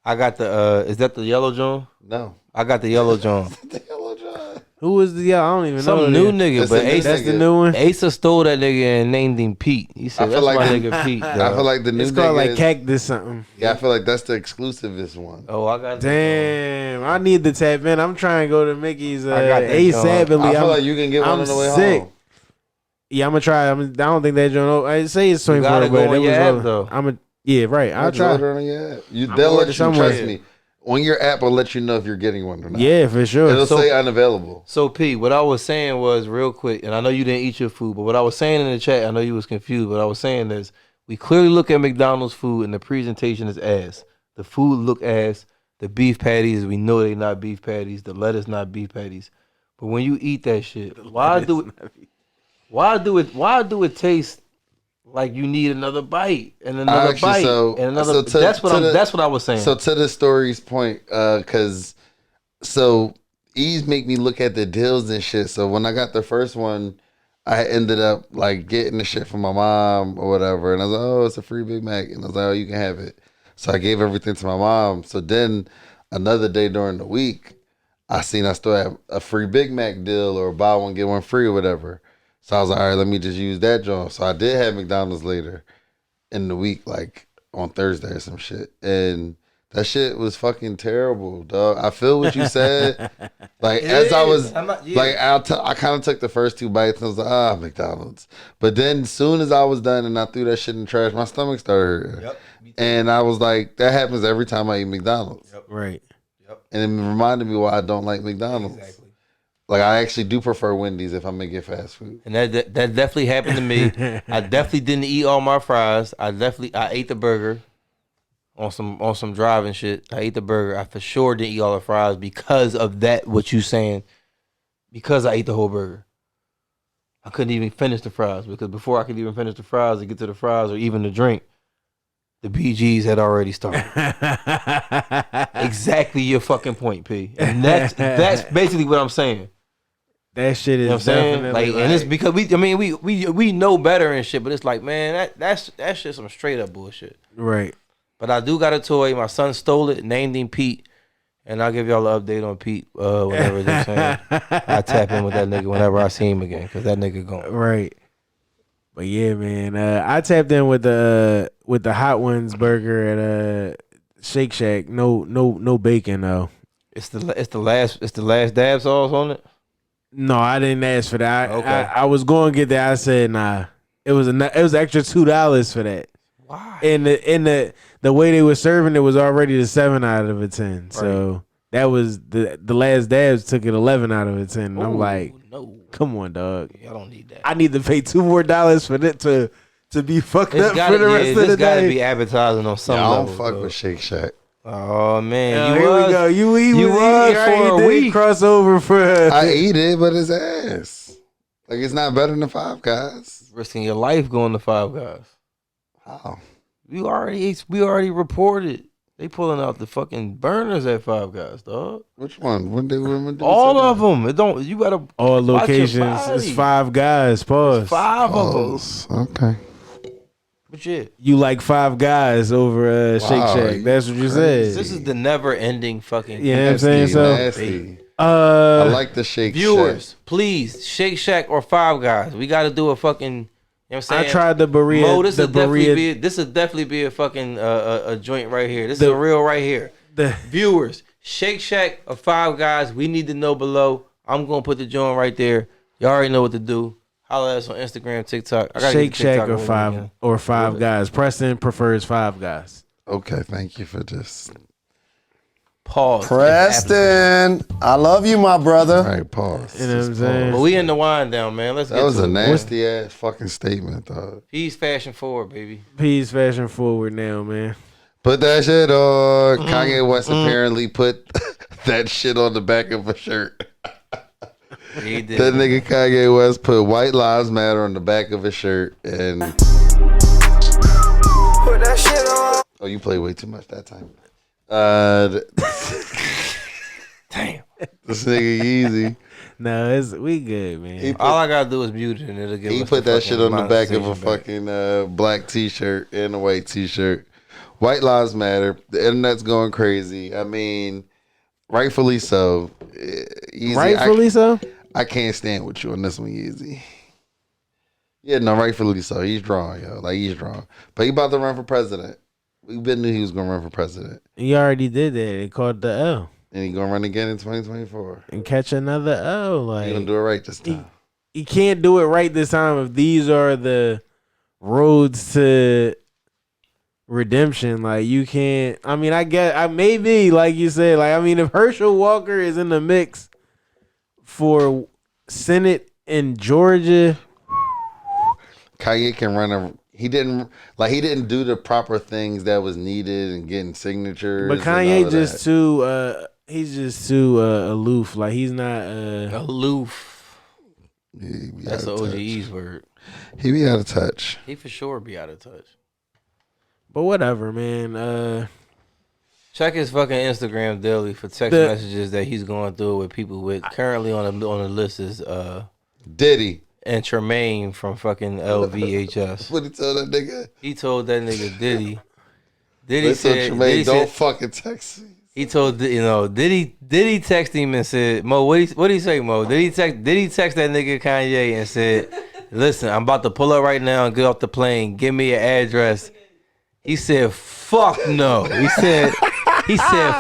I got the. Is that the yellow John? No. I got the yellow John. The Yellow John. Who was the? I don't even know. Some that. new nigga, That's but a new Asa, That's the nigga. new one. Asa stole that nigga and named him Pete. He I said, feel "That's like my the- nigga Pete." I dog. feel like the new It's called nigga like is- Cactus something. Yeah, I feel like that's the exclusivist one. Oh, I got. Damn, I need the tap in. I'm trying to go to Mickey's I got that ASAP. joint. I feel like you can get one I'm on the way sick. home. Yeah, I'm gonna try. I don't think that joint. I say it's You 24, gotta but go on it your was app, low. though. Yeah, right. I'll Just try. order on your app. I'm They'll order let you, somewhere. trust me. On your app will let you know if you're getting one or not. Yeah, for sure. It'll So- say unavailable. So P, what I was saying was real quick, and I know you didn't eat your food, but what I was saying in the chat, I know you was confused, but I was saying is we clearly look at McDonald's food and the presentation is ass. The food look ass. The beef patties, we know they not beef patties. The lettuce not beef patties. But when you eat that shit, why do it taste like you need another bite and another Actually, bite so- and another. so to- that's what to I'm. the- That's what I was saying. So to the story's point, because so Ease make me look at the deals and shit. So when I got the first one, I ended up like getting the shit from my mom or whatever, and I was like, oh, it's a free Big Mac, and I was like, oh, you can have it. So I gave everything to my mom. So then another day during the week, I seen I still have a free Big Mac deal or buy one get one free or whatever. So I was like, all right, let me just use that joint. So I did have McDonald's later in the week, like on Thursday or some shit. And that shit was fucking terrible, dog. I feel what you said. Like I was like, I kind of took the first 2 bites and I was like, McDonald's. But then as soon as I was done and I threw that shit in the trash, my stomach started hurting. Yep. And I was like, that happens every time I eat McDonald's. Yep. Right. And it reminded me why I don't like McDonald's. Exactly. Like I actually do prefer Wendy's if I'm gonna get fast food. And that definitely happened to me. I definitely didn't eat all my fries. I ate the burger on some driving shit. I ate the burger. I for sure didn't eat all the fries because of that. What you saying? Because I ate the whole burger. I couldn't even finish the fries because before I could even finish the fries to get to the fries or even the drink, the BGs had already started. Exactly your fucking point, P. And that's basically what I'm saying. That shit is, You know what I'm saying? definitely Like, and it's because we know better and shit, but it's like, man, that's shit some straight up bullshit. right. But I do got a toy. My son stole it, named him Pete, and I'll give y'all an update on Pete whenever they're saying. I tap in with that nigga whenever I see him again, because that nigga gone. Right. But yeah, man, I tapped in with the Hot Ones burger at Shake Shack. No bacon though. It's the last dab sauce on it. No, I didn't ask for that. Okay. I was going to get that. I said nah. It was extra $2 for that. Why? And the way they were serving it was already the 7 out of a 10. So that was the last dabs took it 11 out of a 10. And I'm like, no, come on, dog. I don't need that. I need to pay $2 more for that to be fucked It's up gotta, for the rest of the it's gotta day. be advertising on some I level. don't fuck bro. with Shake Shack. Oh man, Here we go. You was for a week. crossover for. I eat it, but it's ass. Like it's not better than Five Guys. risking your life going to Five Guys. How? We already reported they pulling out the fucking burners at Five Guys, dog. Which one? When did All of them. It don't. You gotta. All watch your locations body. is Five Guys. Pause. 5 of them. Okay. But shit, You like Five Guys over Shake Wow, Shack? That's what you crazy. said. this is the never-ending fucking. You know what I'm saying? So, Nasty. I like the Shake Viewers, Shack. please, Shake Shack or Five Guys. We got to do a fucking. You know what I'm saying? I tried the burrito. Mo, this would definitely be a fucking a joint right here. This is a real right here. Viewers, Shake Shack or Five Guys, we need to know below. I'm gonna put the joint right there. Y'all already know what to do. Holla at us on Instagram, TikTok. I gotta Shake get the TikTok Shack going or again. Five Guys. Preston prefers Five Guys. Okay, thank you for just. Pause. Preston, I love you, my brother. All right, pause. You know what I'm saying? But we in the wind down, man. Let's get That was to a it. nasty ass fucking statement, dog. He's fashion forward, baby. He's fashion forward now, man. Put that shit on. Kanye West apparently put that shit on the back of a shirt. He did. That nigga Kanye West put White Lives Matter on the back of his shirt and. Put that shit on. Oh, you played way too much that time. Damn. This nigga Yeezy. No, we good, man. He put, All I gotta do is mute it, and it'll give. he us put the that shit fucking on the back of a monetization back. fucking black t-shirt and a white t-shirt. White Lives Matter. The internet's going crazy. I mean, rightfully so. Yeezy, Rightfully so. I can't stand with you on this one, Yeezy. Yeah, no, rightfully so. He's drawn, yo. Like, he's drawn. But he about to run for president. We been knew he was going to run for president. You already did that. They called the L And he going to run again in 2024. and catch another L. He Like going to do it right this time. he can't do it right this time if these are the roads to redemption. Like you can't. I mean, I maybe like you said. Like I mean, if Herschel Walker is in the mix for Senate in Georgia, Kanye can run he didn't do the proper things that was needed and getting signatures. but and all Kanye of just that. too. He's just too aloof. Like he's not. Aloof. Yeah, we That's the out of touch. OGE's word. He be out of touch. He for sure be out of touch. But whatever, man. Check his fucking Instagram daily for text messages that he's going through with people with. Currently on the list is Diddy. And Tremaine from fucking LVHS. What he told that nigga? He told that nigga Diddy. Diddy said, Tremaine, don't fucking text me. He told Diddy text him and said, Mo, what he say, Mo? Did he text that nigga Kanye and said, listen, I'm about to pull up right now and get off the plane. Give me your address. He said, fuck no. He said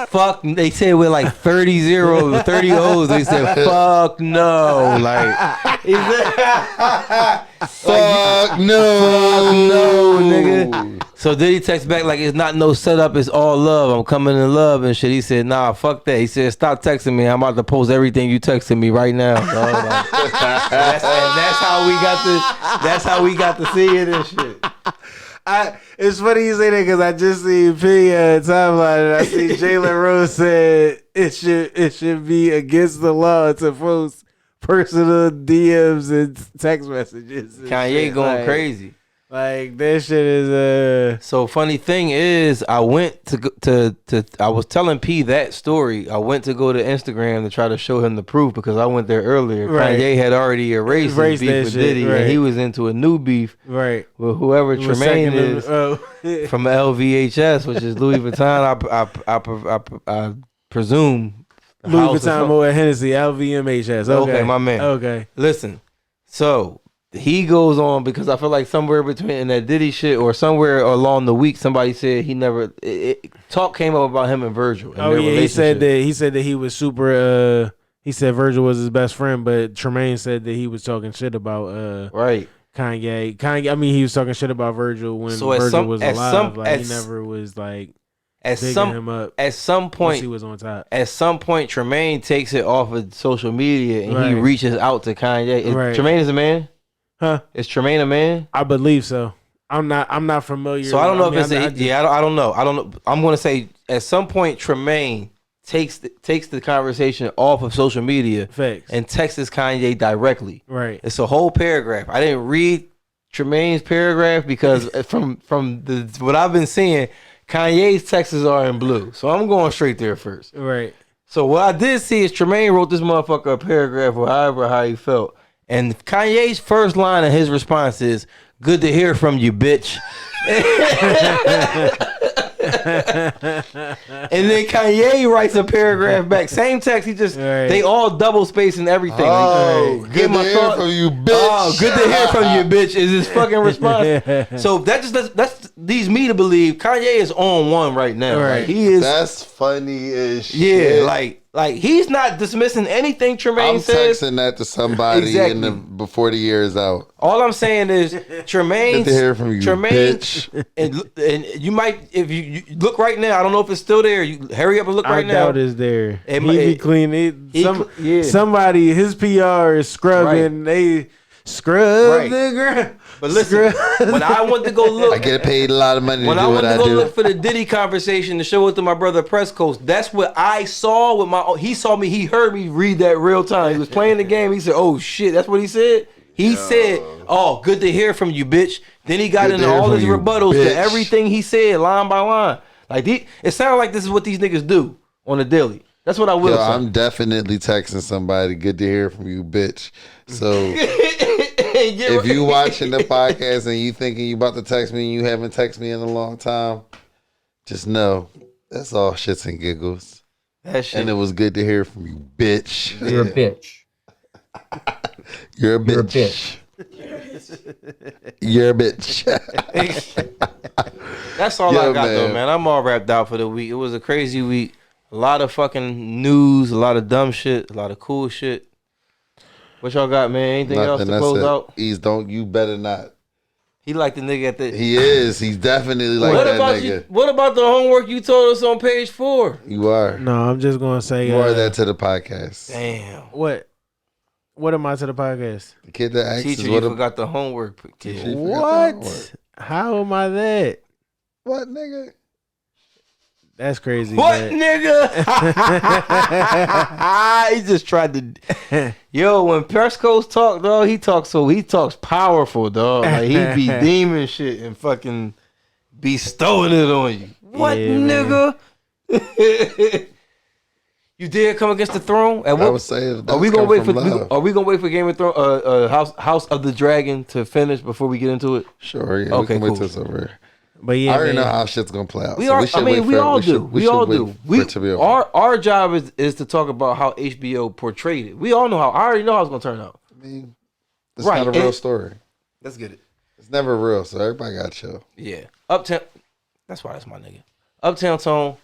fuck. They said with like 30 zeros, 30 O's. They said fuck no. Like he said, fuck no, nigga. So did he text back like it's not no setup, it's all love. I'm coming in love and shit. He said, nah, fuck that. He said, stop texting me. I'm about to post everything you texting me right now. Like, that's how we got to see it and shit. It's funny you say that because I just seen P timeline and I see Jalen Rose said it should be against the law to post personal DMs and text messages. And Kanye going crazy. Like that shit is So funny thing is, I went to I was telling P that story. I went to go to Instagram to try to show him the proof because I went there earlier. Right. Kanye had already erased his beef with Diddy, right. and he was into a new beef right with whoever Tremaine is from LVHS, which is Louis Vuitton. I presume Louis Vuitton Moet Hennessy LVMHS. Okay, my man. Okay, listen. So he goes on because I feel like somewhere between in that Diddy shit or somewhere along the week, somebody said he never talk came up about him and Virgil. And their he said that he was super. He said Virgil was his best friend, but Tremaine said that he was talking shit about right Kanye. I mean, he was talking shit about Virgil when Virgil was alive. He never was like bigging him up. At some point, he was on top. At some point, Tremaine takes it off of social media and he reaches out to Kanye. Tremaine is a man. Huh? Is Tremaine a man? I believe so. I'm not familiar. So I don't know if it's I don't know. I'm gonna say at some point Tremaine takes the conversation off of social media and texts Kanye directly. Right. It's a whole paragraph. I didn't read Tremaine's paragraph because from what I've been seeing, Kanye's texts are in blue. So I'm going straight there first. Right. So what I did see is Tremaine wrote this motherfucker a paragraph or how he felt. And Kanye's first line of his response is, "Good to hear from you, bitch." And then Kanye writes a paragraph back. Same text, he just they all double spacing everything. Oh, like, good to hear from you, bitch. Oh, good to hear from you, bitch, is his fucking response. So that leads me to believe Kanye is on one right now. Right. Like, he is. That's funny as shit. Yeah, like he's not dismissing anything Tremaine says. I'm texting that to somebody before the year is out. All I'm saying is Tremaine. Good to hear from you, bitch. And you might, if you look right now, I don't know if it's still there. You hurry up and look right now. I doubt it's there. He be clean. Somebody, his PR is scrubbing. They scrub the ground. But listen, when I went to go look, I get paid a lot of money to do what I do. When I went to go look for the Diddy conversation to show it to my brother Press Coast, that's what I saw with my. He saw me. He heard me read that real time. He was playing the game. He said, "Oh shit, that's what he said." He said, "Oh, good to hear from you, bitch." Then he got into all his rebuttals to everything he said, line by line. Like it sounded like this is what these niggas do on the daily. That's what I will say. I'm definitely texting somebody. Good to hear from you, bitch. So if you watching the podcast and you thinking you about to text me and you haven't texted me in a long time, just know that's all shits and giggles. That shit. And it was good to hear from you, bitch. You're a bitch. You're a bitch. You're a bitch. That's all I got though, man. I'm all wrapped out for the week. It was a crazy week. A lot of fucking news, a lot of dumb shit, a lot of cool shit. What y'all got, man? Anything else to close out? You better not. He like the nigga at the. He is. He's definitely like that nigga. What about the homework you told us on page 4? You are. No, I'm just gonna say. You are that to the podcast. Damn. What? What am I to the podcast? The kid that asked Teacher, you forgot the homework. Kid. What? How am I that? What, nigga? That's crazy. What, but- nigga? He just tried to. Yo, when Persco's talk, dog, he talks powerful, dog. Like he be demon shit and fucking bestowing it on you. What, Yeah, nigga? You dare come against the throne? At I what? would say Are we gonna wait for? love. Are we gonna wait for Game of Thrones, House of the Dragon to finish before we get into it? Sure, yeah. Okay, we can wait cool. till it's over here. But yeah, I already man. know how shit's gonna play out. We so are. we should I mean, wait we for it. all do. We all should do. wait for it to be over. Our job is to talk about how HBO portrayed it. We all know how. I already know how it's gonna turn out. I mean, it's Right, not a real and- story. Let's get it. It's never real, so everybody got chill. Yeah. Uptown. That's why that's my nigga. Uptown Tone.